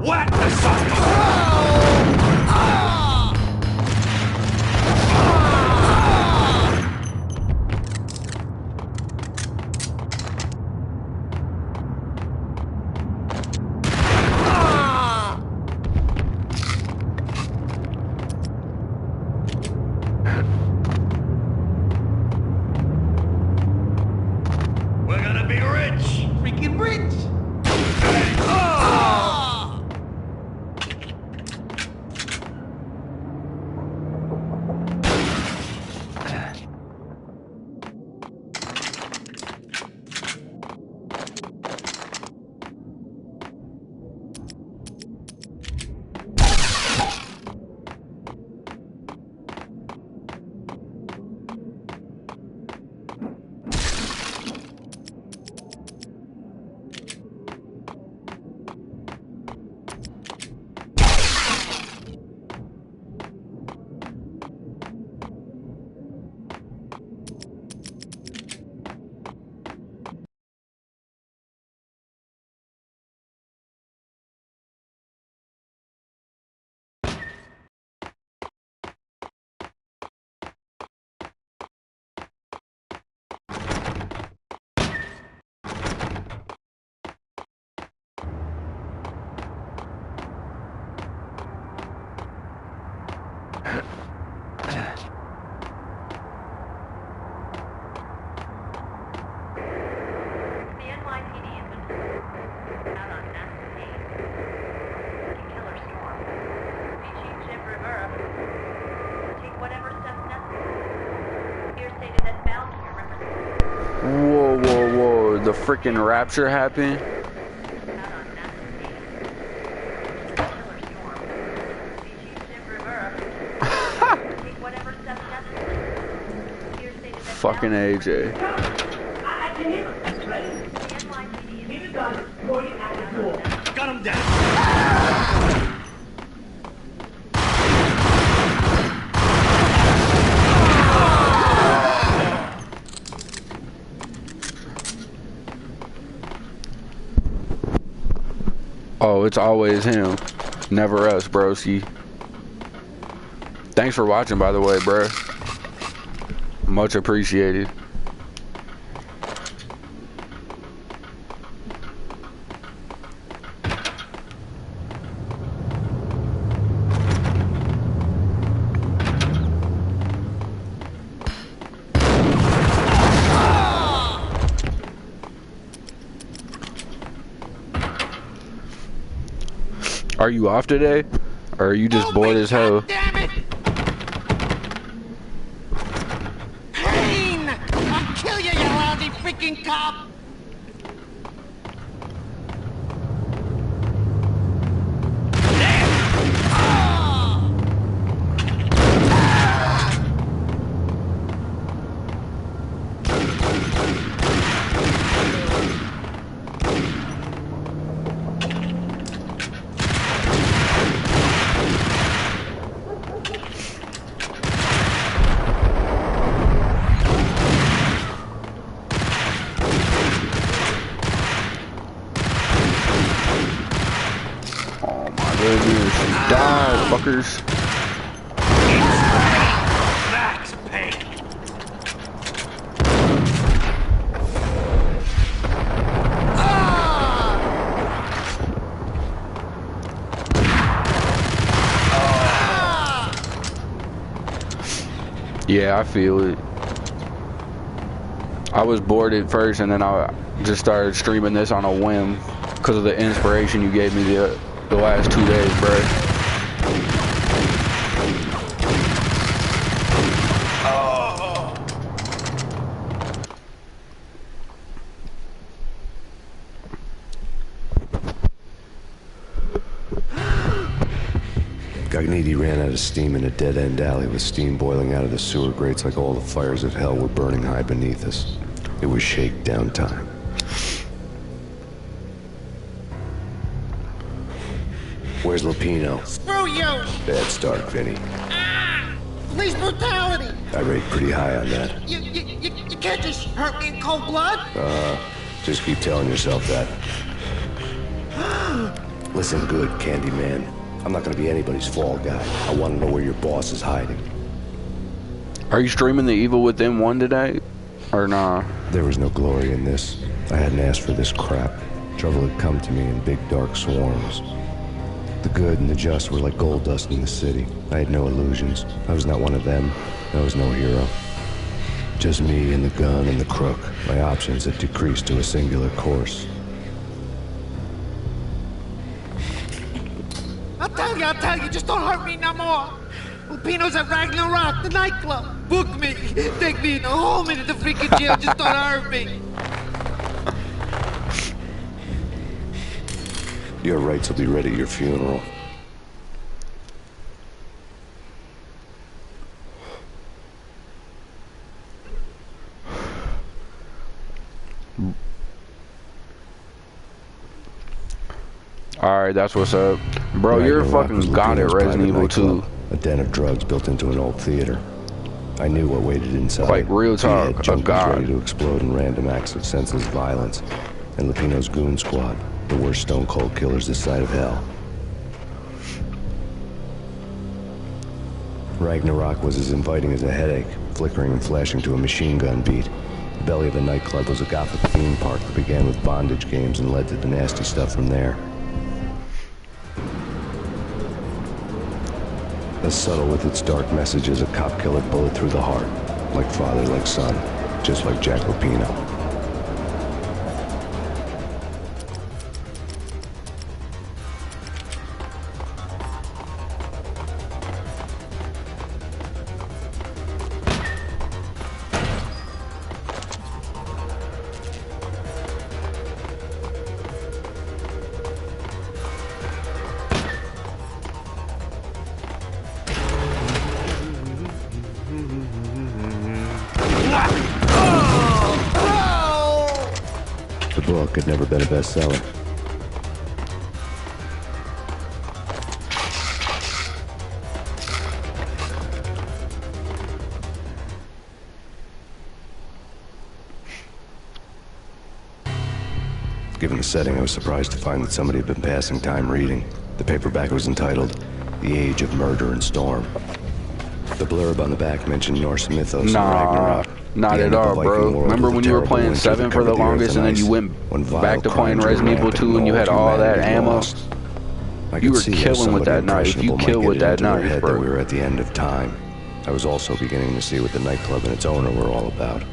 What the fuck? We're gonna be rich! Freaking rich! Whoa, whoa, whoa. The freaking rapture happened? Fucking AJ. Got him down! Oh, it's always him. Never us, broski. Thanks for watching, by the way, bro. Much appreciated. Are you off today? Or are you just bored as hell? Damn it! Payne! I'll kill you, you lousy freaking cop! Die, fuckers. Max Payne. Yeah, I feel it. I was bored at first, and then I just started streaming this on a whim because of the inspiration you gave me the last 2 days, bro. Gognitti ran out of steam in a dead-end alley with steam boiling out of the sewer grates like all the fires of hell were burning high beneath us. It was shakedown time. Where's Lupino? Screw you! Bad start, Vinny. Police brutality! I rate pretty high on that. You can't just hurt me in cold blood! Just keep telling yourself that. Listen good, Candyman. I'm not gonna be anybody's fall guy. I want to know where your boss is hiding. Are you streaming The Evil Within 1 today? Or nah? There was no glory in this. I hadn't asked for this crap. Trouble had come to me in big dark swarms. The good and the just were like gold dust in the city. I had no illusions. I was not one of them. I was no hero. Just me and the gun and the crook. My options had decreased to a singular course. I'll tell you, just don't hurt me no more. Lupino's at Ragnarok, the nightclub. Book me, take me in the home into the freaking jail, just don't hurt me. Your rights will be ready at your funeral. Alright, that's what's up. Bro, you're fucking god at Resident Evil 2. A den of drugs built into an old theater. I knew what waited inside. Like real talk, a god. Ready to explode in random acts of senseless violence. And Lupino's goon squad, the worst stone cold killers this side of hell. Ragnarok was as inviting as a headache, flickering and flashing to a machine gun beat. The belly of the nightclub was a gothic theme park that began with bondage games and led to the nasty stuff from there. As subtle with its dark message as a cop killer bullet through the heart. Like father, like son. Just like Jack Lupino. The book had never been a bestseller. Given the setting, I was surprised to find that somebody had been passing time reading. The paperback was entitled, The Age of Murder and Storm. The blurb on the back mentioned Norse mythos and Ragnarok. Not at all, bro. Remember when you were playing 7 for the longest and then you went back to playing Resident Evil 2 and you had all that ammo? You were killing with that knife. You killed with that knife, bro. We were at the end of time. I was also beginning to see what the nightclub and its owner were all about.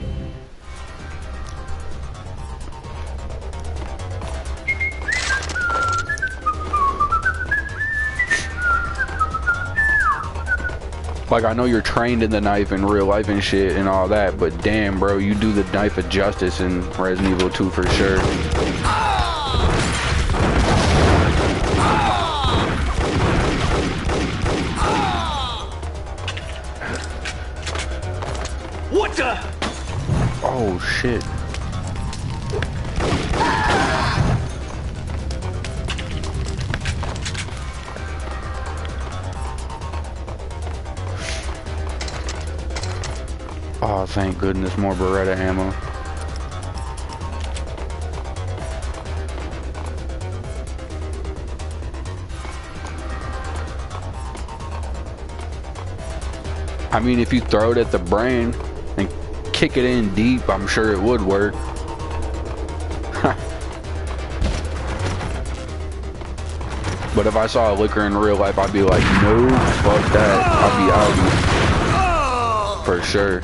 Like, I know you're trained in the knife in real life and shit and all that, but damn, bro, you do the knife of justice in Resident Evil 2 for sure. What the? Oh, shit. Oh, thank goodness, more Beretta ammo. I mean, if you throw it at the brain and kick it in deep, I'm sure it would work. But if I saw a liquor in real life, I'd be like, no, fuck that. I'll be out for sure.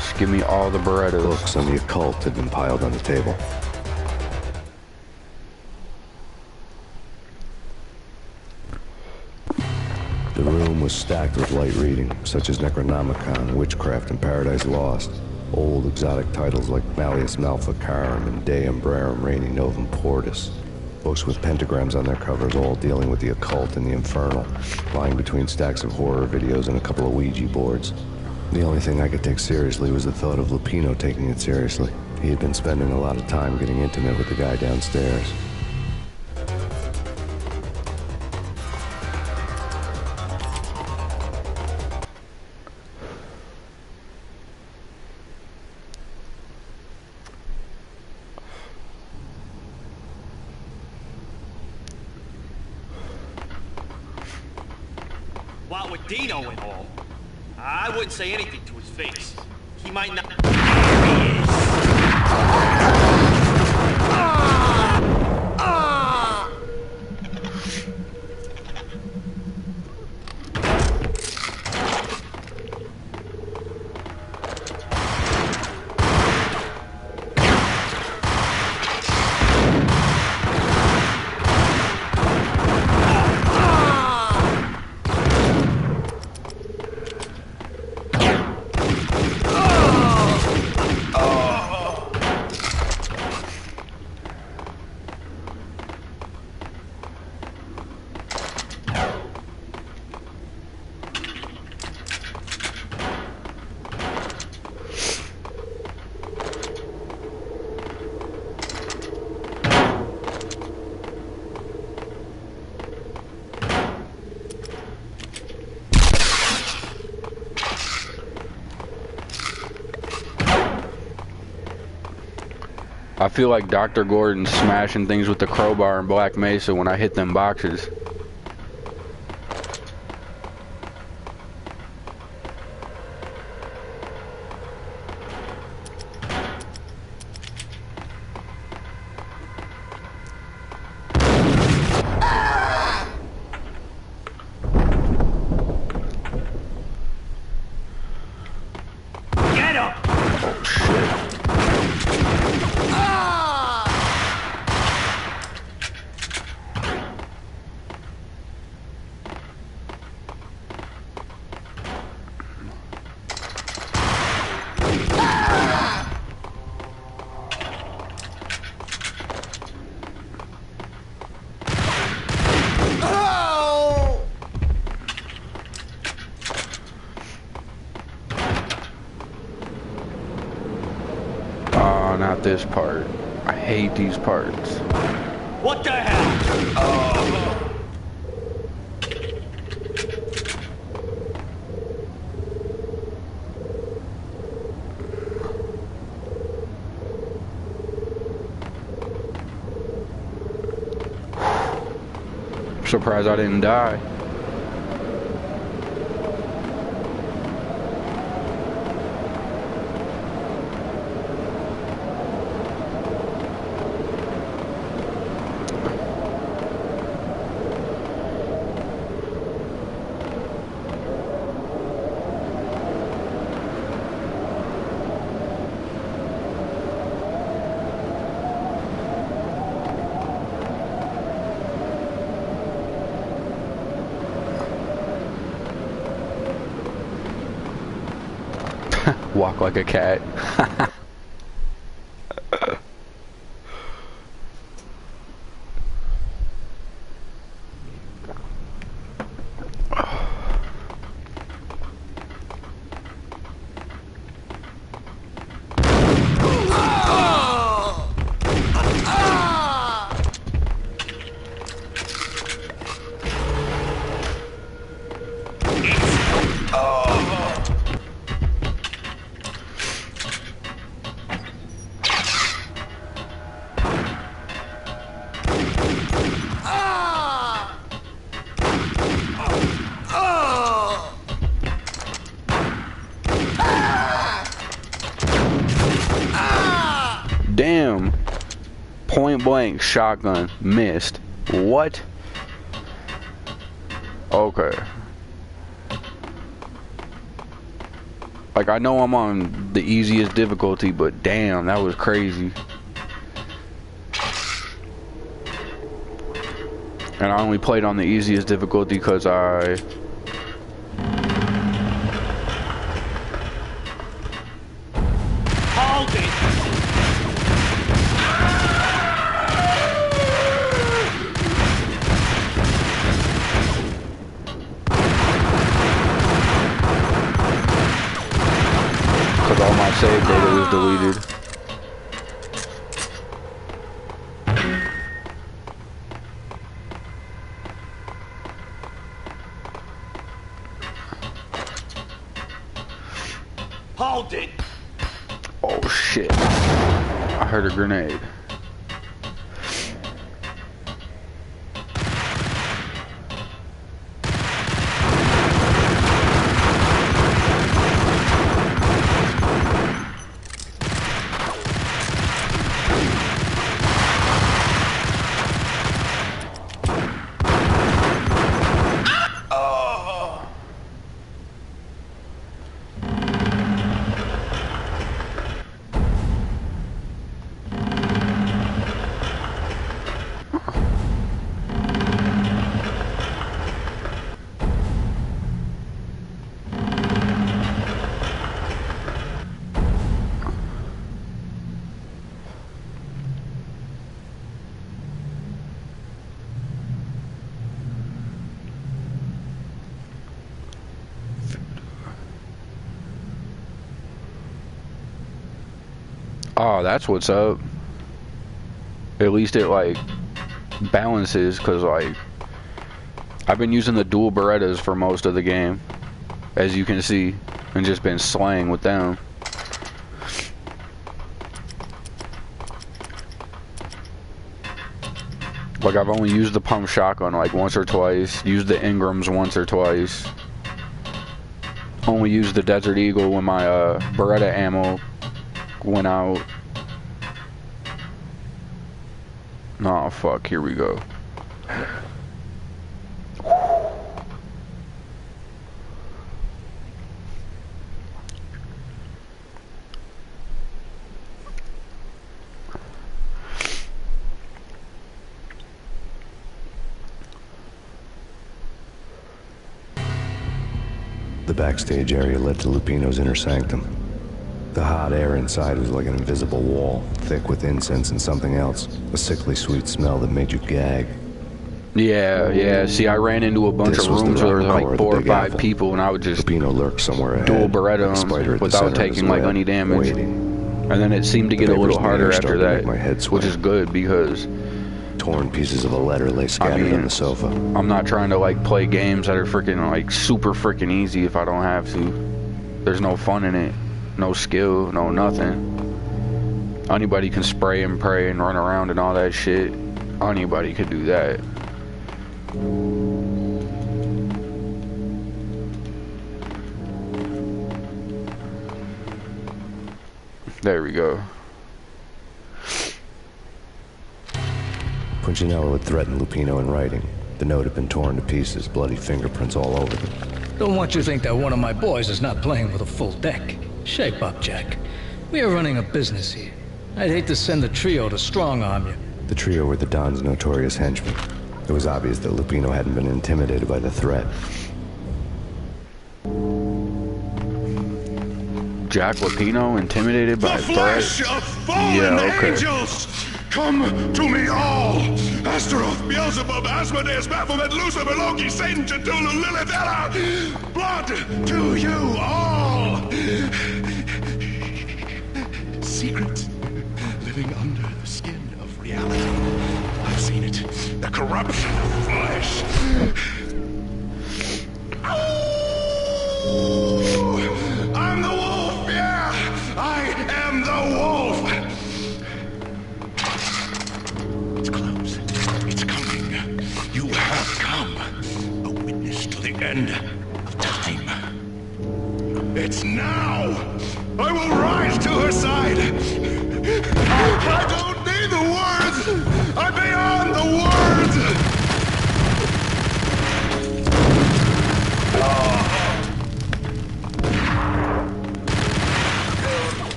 Berettas. Give me all the Berettas. Books on the occult had been piled on the table. The room was stacked with light reading, such as Necronomicon, Witchcraft, and Paradise Lost. Old exotic titles like Malleus Maleficarum and De Umbrarum Reini Novum Portus. Books with pentagrams on their covers, all dealing with the occult and the infernal, lying between stacks of horror videos and a couple of Ouija boards. The only thing I could take seriously was the thought of Lupino taking it seriously. He had been spending a lot of time getting intimate with the guy downstairs. What with Dino and all, I wouldn't say anything to his face. He might not... I feel like Dr. Gordon smashing things with the crowbar in Black Mesa when I hit them boxes. Get him! Oh shit. Oh, not this part. I hate these parts. What the hell? Oh. Surprised I didn't die. Walk like a cat. Damn. Point blank shotgun missed. What? Okay. Like, I know I'm on the easiest difficulty, but damn, that was crazy. And I only played on the easiest difficulty because I... Hold it! Because all my save data was deleted. Hold it! Oh shit. I heard a grenade. Oh, that's what's up. At least it like balances, cause like I've been using the dual Berettas for most of the game, as you can see, and just been slaying with them. Like, I've only used the pump shotgun like once or twice, used the Ingrams once or twice, only used the Desert Eagle when my Beretta ammo went out. Oh fuck, here we go. The backstage area led to Lupino's inner sanctum. The hot air inside was like an invisible wall, thick with incense and something else. A sickly sweet smell that made you gag. Yeah. See, I ran into a bunch of rooms where there was like 4 or 5 people, and I would just Lupino lurked somewhere ahead, dual Beretta them without taking like any damage. And then it seemed to get a little harder after that, which is good because torn pieces of a letter lay scattered on the sofa. I'm not trying to like play games that are freaking like super freaking easy if I don't have to. There's no fun in it. No skill, no nothing. Anybody can spray and pray and run around and all that shit. Anybody could do that. There we go. Punchinello had threatened Lupino in writing. The note had been torn to pieces, bloody fingerprints all over them. Don't want you to think that one of my boys is not playing with a full deck. Shape up, Jack. We are running a business here. I'd hate to send the trio to strong-arm you. The trio were the Don's notorious henchmen. It was obvious that Lupino hadn't been intimidated by the threat. Jack Lupino intimidated by a threat? Flesh of fallen angels! Come to me all! Astaroth, Beelzebub, Asmodeus, Baphomet, Lucifer, Loki, Satan, Cthulhu, Lilith, Ella! Blood to you all! Secret living under the skin of reality. I've seen it. The corruption of flesh. I'm the wolf, yeah! I am the wolf! It's close. It's coming. You have come. A witness to the end of time. It's now! I will rise to her side! I don't need the words! I'm beyond the words!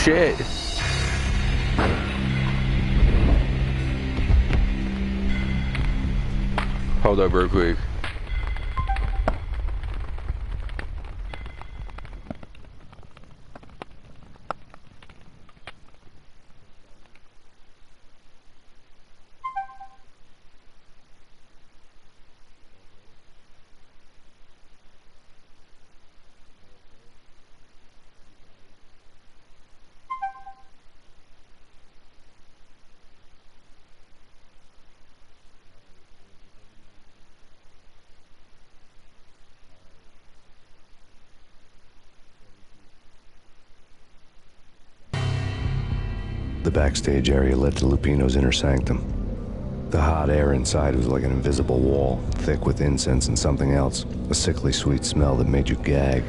shit. Hold up real quick. The backstage area led to Lupino's inner sanctum. The hot air inside was like an invisible wall, thick with incense and something else, a sickly sweet smell that made you gag.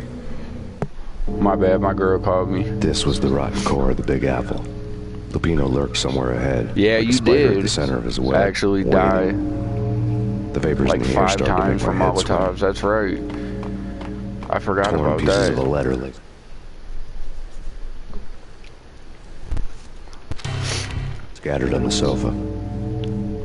My bad, my girl called me. This was the rotten core of the Big Apple. Lupino lurked somewhere ahead. Yeah, like you a spider did. At the center of his web, Actually die. The vapors like in the air 5 started to times make from my head swim. Molotovs. That's right. I forgot Torn about pieces that. of a letter like. Scattered on the sofa.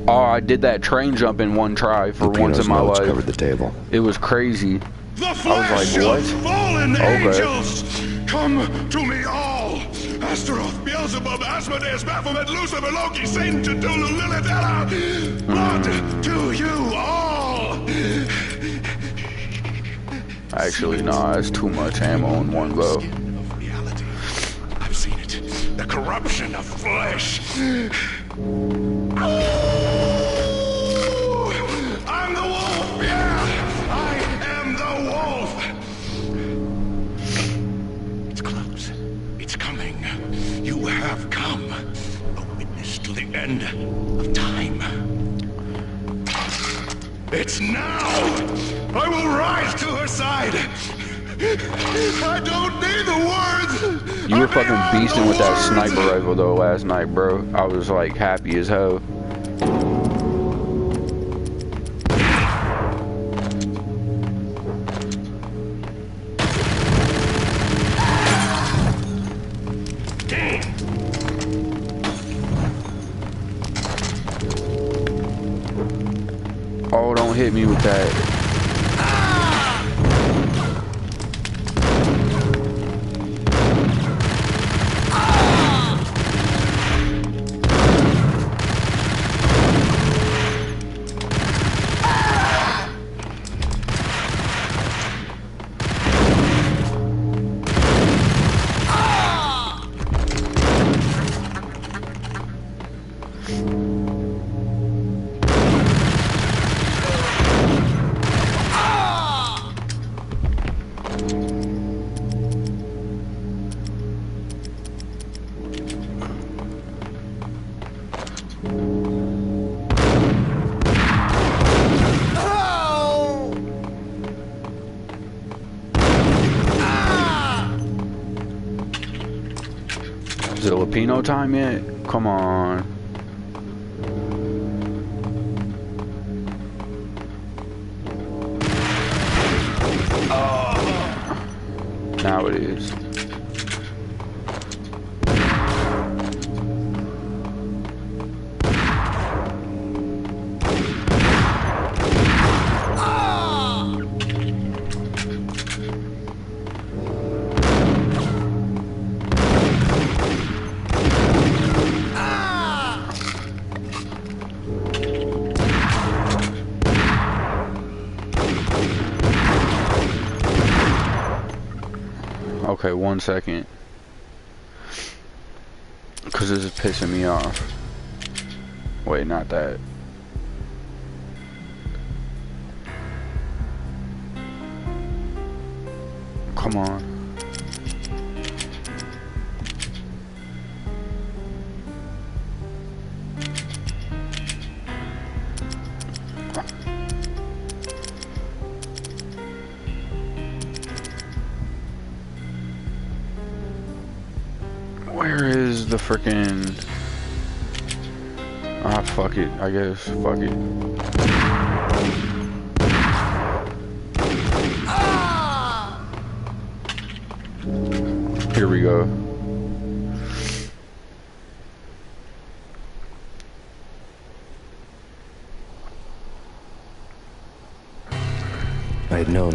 Oh, I did that train jump in one try for Lupino's once in my notes life. covered the table. It was crazy. The I was flesh like, what? of fallen Okay. angels! Come to me all! Astaroth, Beelzebub, Asmodeus, Baphomet, Lucifer, Loki, Satan, Cthulhu, Lilith, blood to you all! Actually, nah, it's too much ammo in one go. I've seen it. The corruption of flesh. I'm the wolf, yeah! I am the wolf! It's close. It's coming. You have come. A witness to the end of time. It's now! I will rise to her side! I don't need the words! You were fucking beasting with that sniper rifle though last night, bro. I was like happy as hell. Oh, don't hit me with that. Is it Filipino time yet? Come on. Now it is. Okay, 1 second. Because this is pissing me off. Wait, not that. Come on. Where is the frickin'... Ah, fuck it. I guess. Fuck it. Here we go.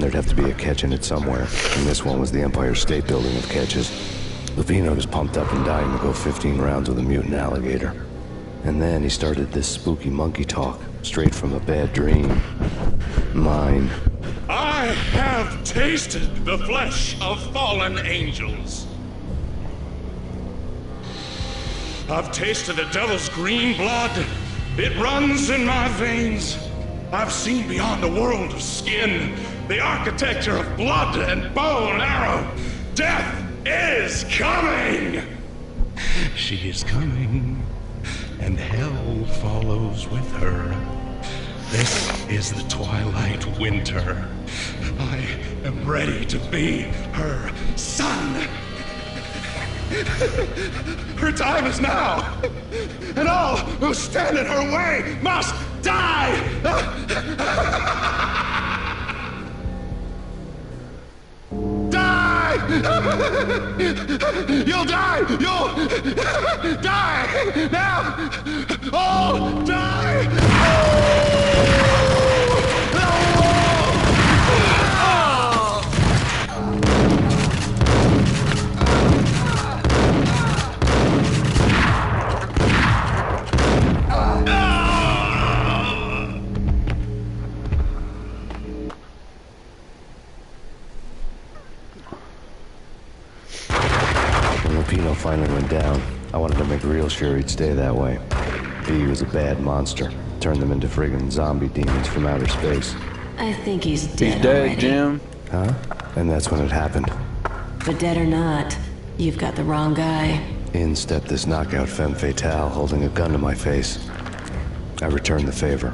there'd have to be a catch in it somewhere, and this one was the Empire State Building of catches. Lupino was pumped up and dying to go 15 rounds with a mutant alligator. And then he started this spooky monkey talk, straight from a bad dream. Mine. I have tasted the flesh of fallen angels. I've tasted the devil's green blood. It runs in my veins. I've seen beyond the world of skin, the architecture of blood and bow and arrow. Death is coming! She is coming, and hell follows with her. This is the twilight winter. I am ready to be her son. Her time is now, and all who stand in her way must die! Die! You'll die! You'll die! Now! Oh, die! Lupino finally went down. I wanted to make real sure he'd stay that way. He was a bad monster. Turned them into friggin' zombie demons from outer space. I think he's dead. He's dead, already. Jim. Huh? And that's when it happened. But dead or not, you've got the wrong guy. In stepped this knockout femme fatale, holding a gun to my face. I returned the favor.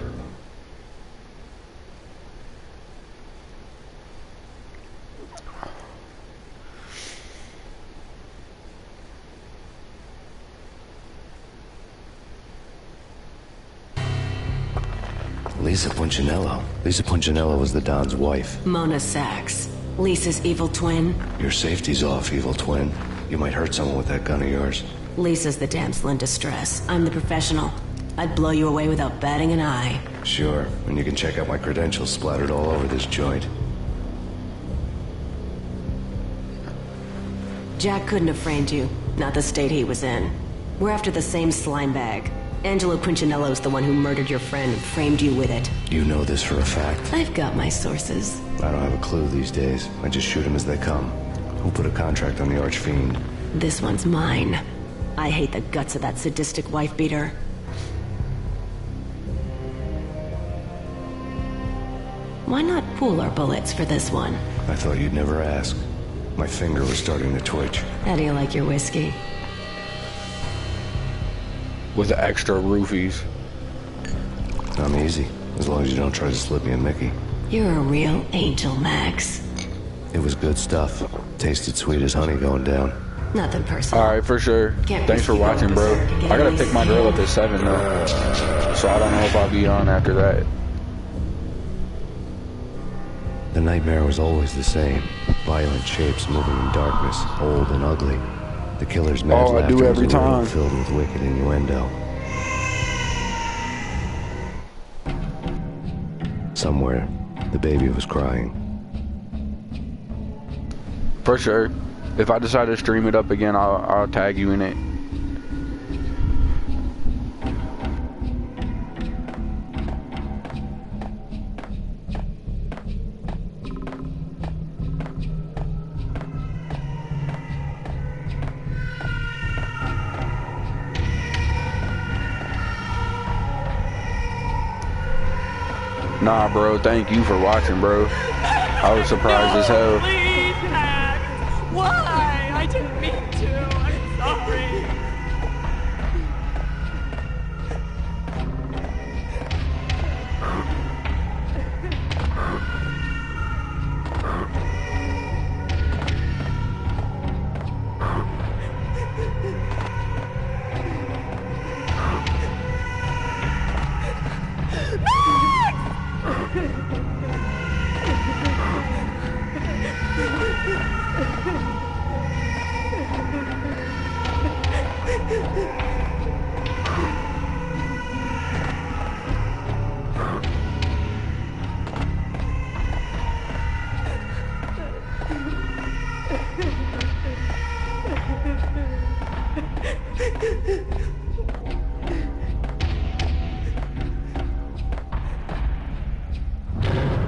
Lisa Punchinello. Lisa Punchinello was the Don's wife. Mona Sachs. Lisa's evil twin. Your safety's off, evil twin. You might hurt someone with that gun of yours. Lisa's the damsel in distress. I'm the professional. I'd blow you away without batting an eye. Sure, and you can check out my credentials splattered all over this joint. Jack couldn't have framed you. Not the state he was in. We're after the same slime bag. Angelo Punchinello's the one who murdered your friend and framed you with it. You know this for a fact? I've got my sources. I don't have a clue these days. I just shoot them as they come. Who put a contract on the Archfiend? This one's mine. I hate the guts of that sadistic wife-beater. Why not pool our bullets for this one? I thought you'd never ask. My finger was starting to twitch. How do you like your whiskey? With the extra roofies. I'm easy, as long as you don't try to slip me a Mickey. You're a real angel, Max. It was good stuff. Tasted sweet as honey going down. Nothing personal. Alright, for sure. Thanks for watching, bro. I gotta pick my girl up at 7, though. So I don't know if I'll be on after that. The nightmare was always the same. Violent shapes moving in darkness, old and ugly. The killer's mad I do every time. Filled with wicked innuendo. Somewhere, the baby was crying. For sure. If I decide to stream it up again, I'll tag you in it. Nah, bro, thank you for watching, bro. I was surprised as hell. Please, Max. Why? I didn't mean to. I'm sorry.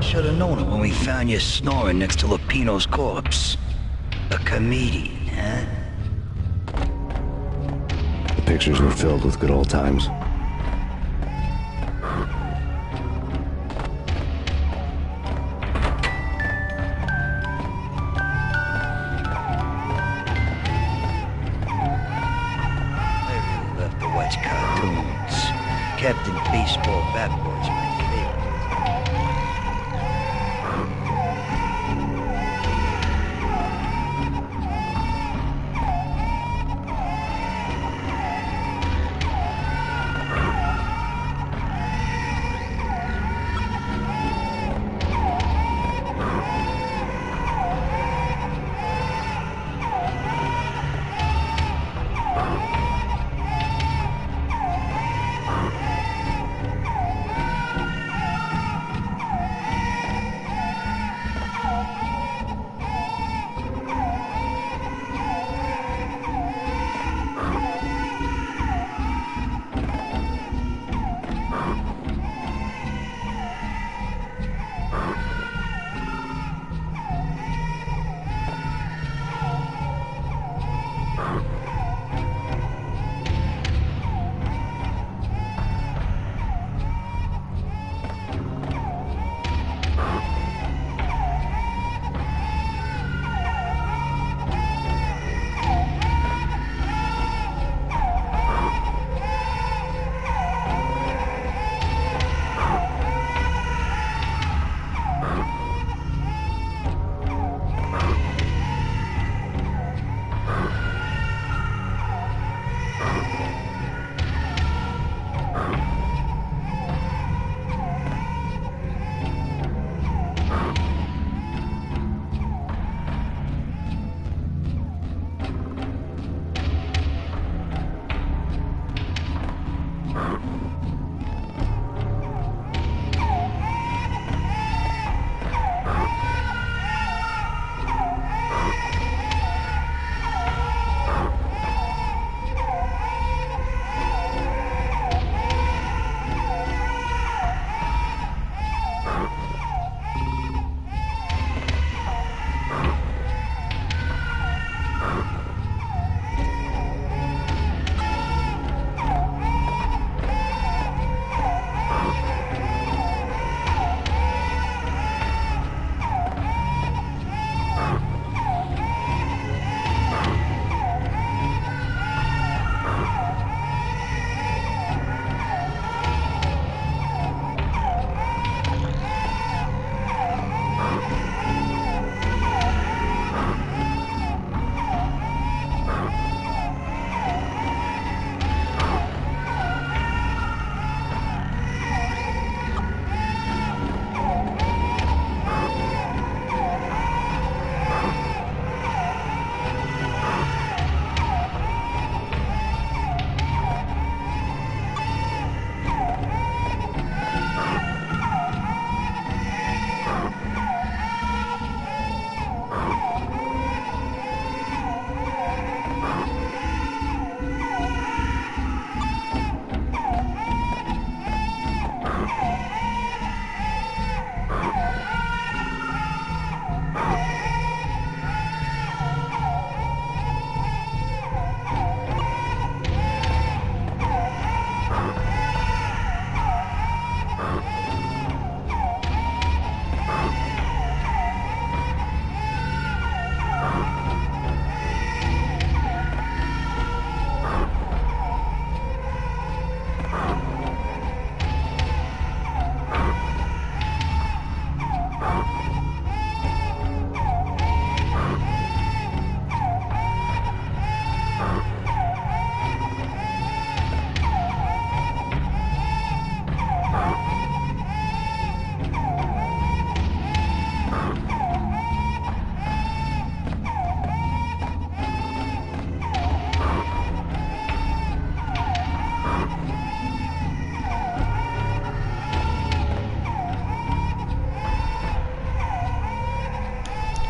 Should have known it when we found you snoring next to Lupino's corpse. A comedian, huh? The pictures were filled with good old times. Left to watch cartoons. Captain Baseball Bat Boy's my favorite.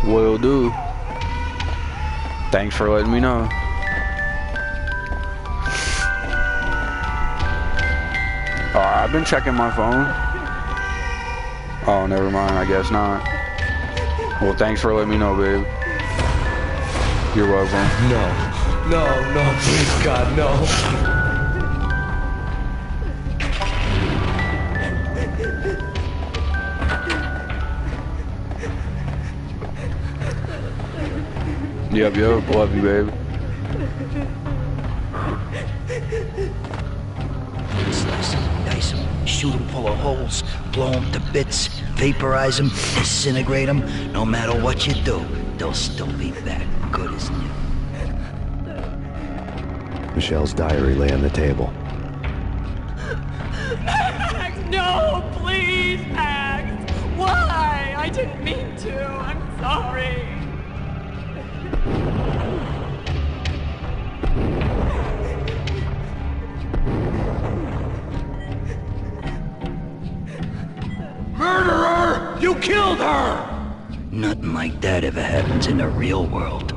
Will do. Thanks for letting me know. I've been checking my phone. Oh, never mind. I guess not. Well, thanks for letting me know, babe. You're welcome. No, please, God, no. Yep, love you, babe. Slice them, dice them, shoot them full of holes, blow them to bits, vaporize them, disintegrate them. No matter what you do, they'll still be back good as new. Michelle's diary lay on the table. Max, no, please, Max. Why? I didn't mean to. I'm sorry. Murderer! You killed her! Nothing like that ever happens in the real world.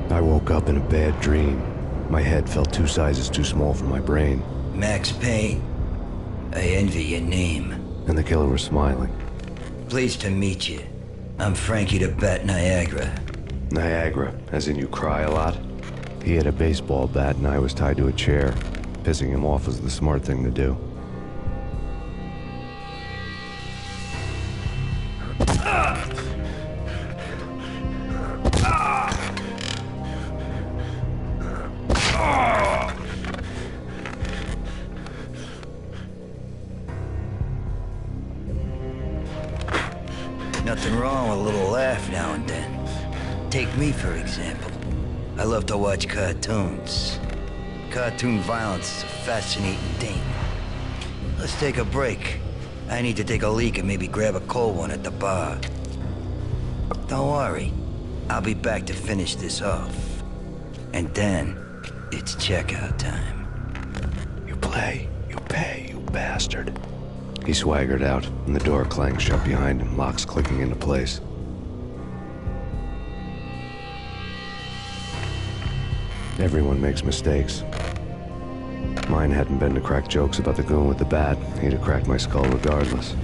I woke up in a bad dream. My head felt 2 sizes too small for my brain. Max Payne, I envy your name. And the killer was smiling. Pleased to meet you. I'm Frankie the Bat Niagara. Niagara, as in you cry a lot? He had a baseball bat and I was tied to a chair. Pissing him off was the smart thing to do. Nothing wrong with a little laugh now and then. Take me, for example. I love to watch cartoons. Cartoon violence is a fascinating thing. Let's take a break. I need to take a leak and maybe grab a cold one at the bar. Don't worry. I'll be back to finish this off. And then, it's checkout time. You play, you pay, you bastard. He swaggered out, and the door clanged shut behind him, locks clicking into place. Everyone makes mistakes. Mine hadn't been to crack jokes about the goon with the bat. He'd have cracked my skull regardless.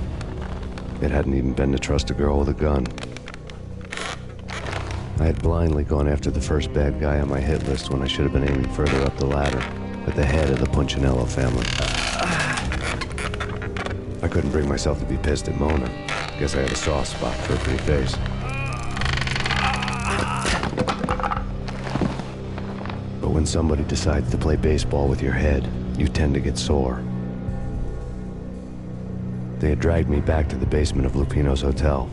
It hadn't even been to trust a girl with a gun. I had blindly gone after the first bad guy on my hit list when I should have been aiming further up the ladder, at the head of the Punchinello family. I couldn't bring myself to be pissed at Mona. Guess I had a soft spot for her pretty face. But when somebody decides to play baseball with your head, you tend to get sore. They had dragged me back to the basement of Lupino's hotel.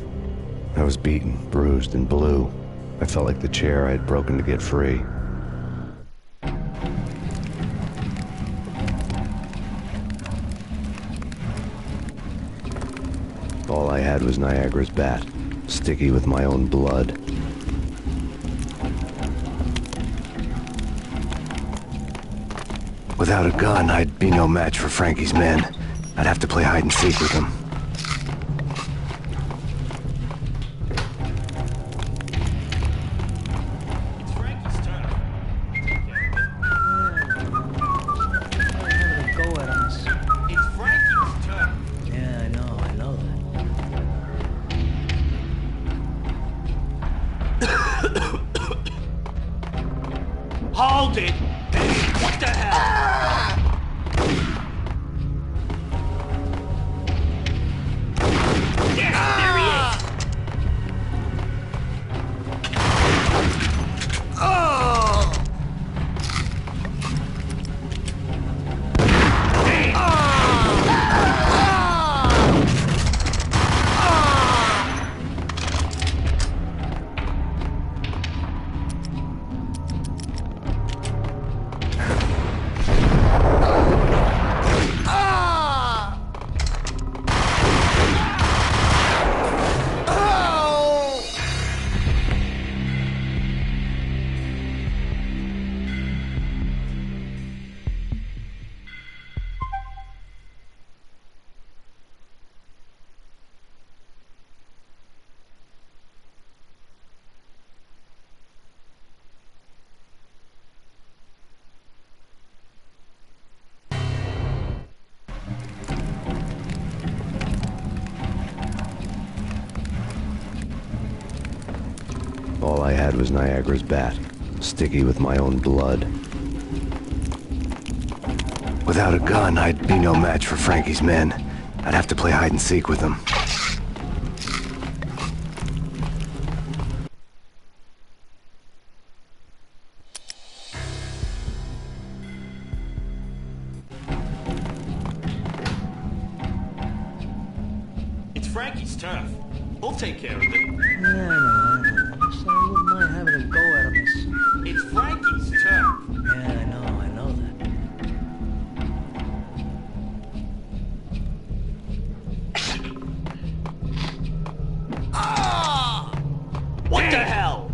I was beaten, bruised, and blue. I felt like the chair I had broken to get free. All I had was Niagara's bat, sticky with my own blood. Without a gun, I'd be no match for Frankie's men. I'd have to play hide and seek with them. Hold it! What the hell? There he is! All I had was Niagara's bat, sticky with my own blood. Without a gun, I'd be no match for Frankie's men. I'd have to play hide and seek with them. It's Frankie's turf. We'll take care of it. Yeah, I know. So I wouldn't mind having a go at him. It's Frankie's turf. Yeah, I know that. What the hell?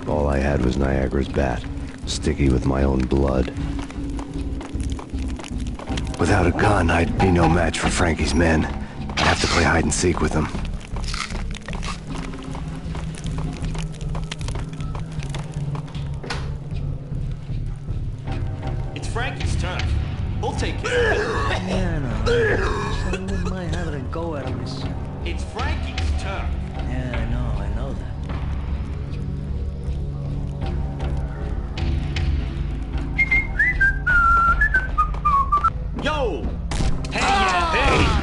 All I had was Niagara's bat, sticky with my own blood. Without a gun, I'd be no match for Frankie's men. I'd have to play hide and seek with them. It's Frankie's turf. We'll take care of it. Yeah, I know. So I wouldn't mind having a go at him. It's Frankie's turf. Yeah, I know that. Yo! Hey, yeah, hey!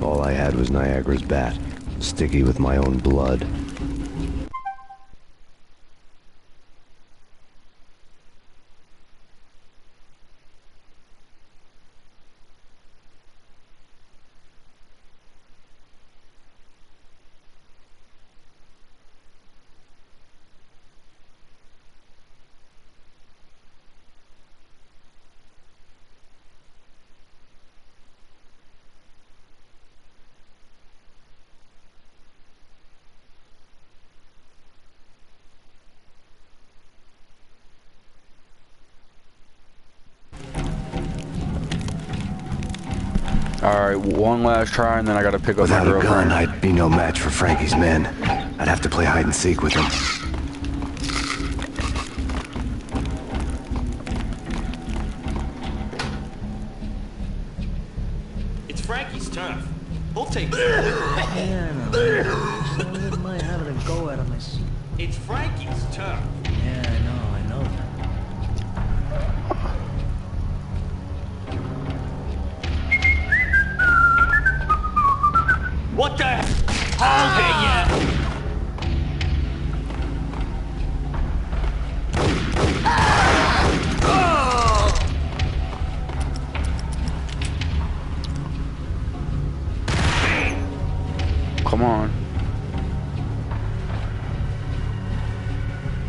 All I had was Niagara's bat, sticky with my own blood. Alright, one last try and then I gotta pick up my Without a girlfriend. gun, I'd be no match for Frankie's men. I'd have to play hide and seek with them. It's Frankie's turf. We'll take care of it. Yeah, I know. So I wouldn't mind having a go at him. It's Frankie's turf. Yeah, I know that. What the? Hold it, yeah. Come on.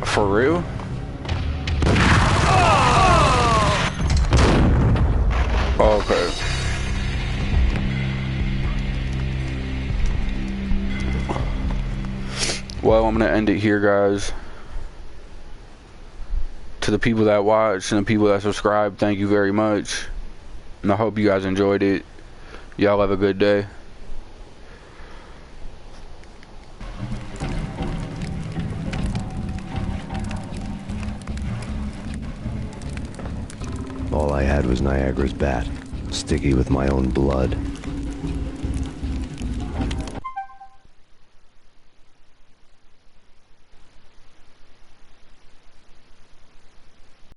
For real? Okay. Well, I'm gonna end it here, guys. To the people that watch and the people that subscribe, thank you very much. And I hope you guys enjoyed it. Y'all have a good day. All I had was Niagara's bat, sticky with my own blood.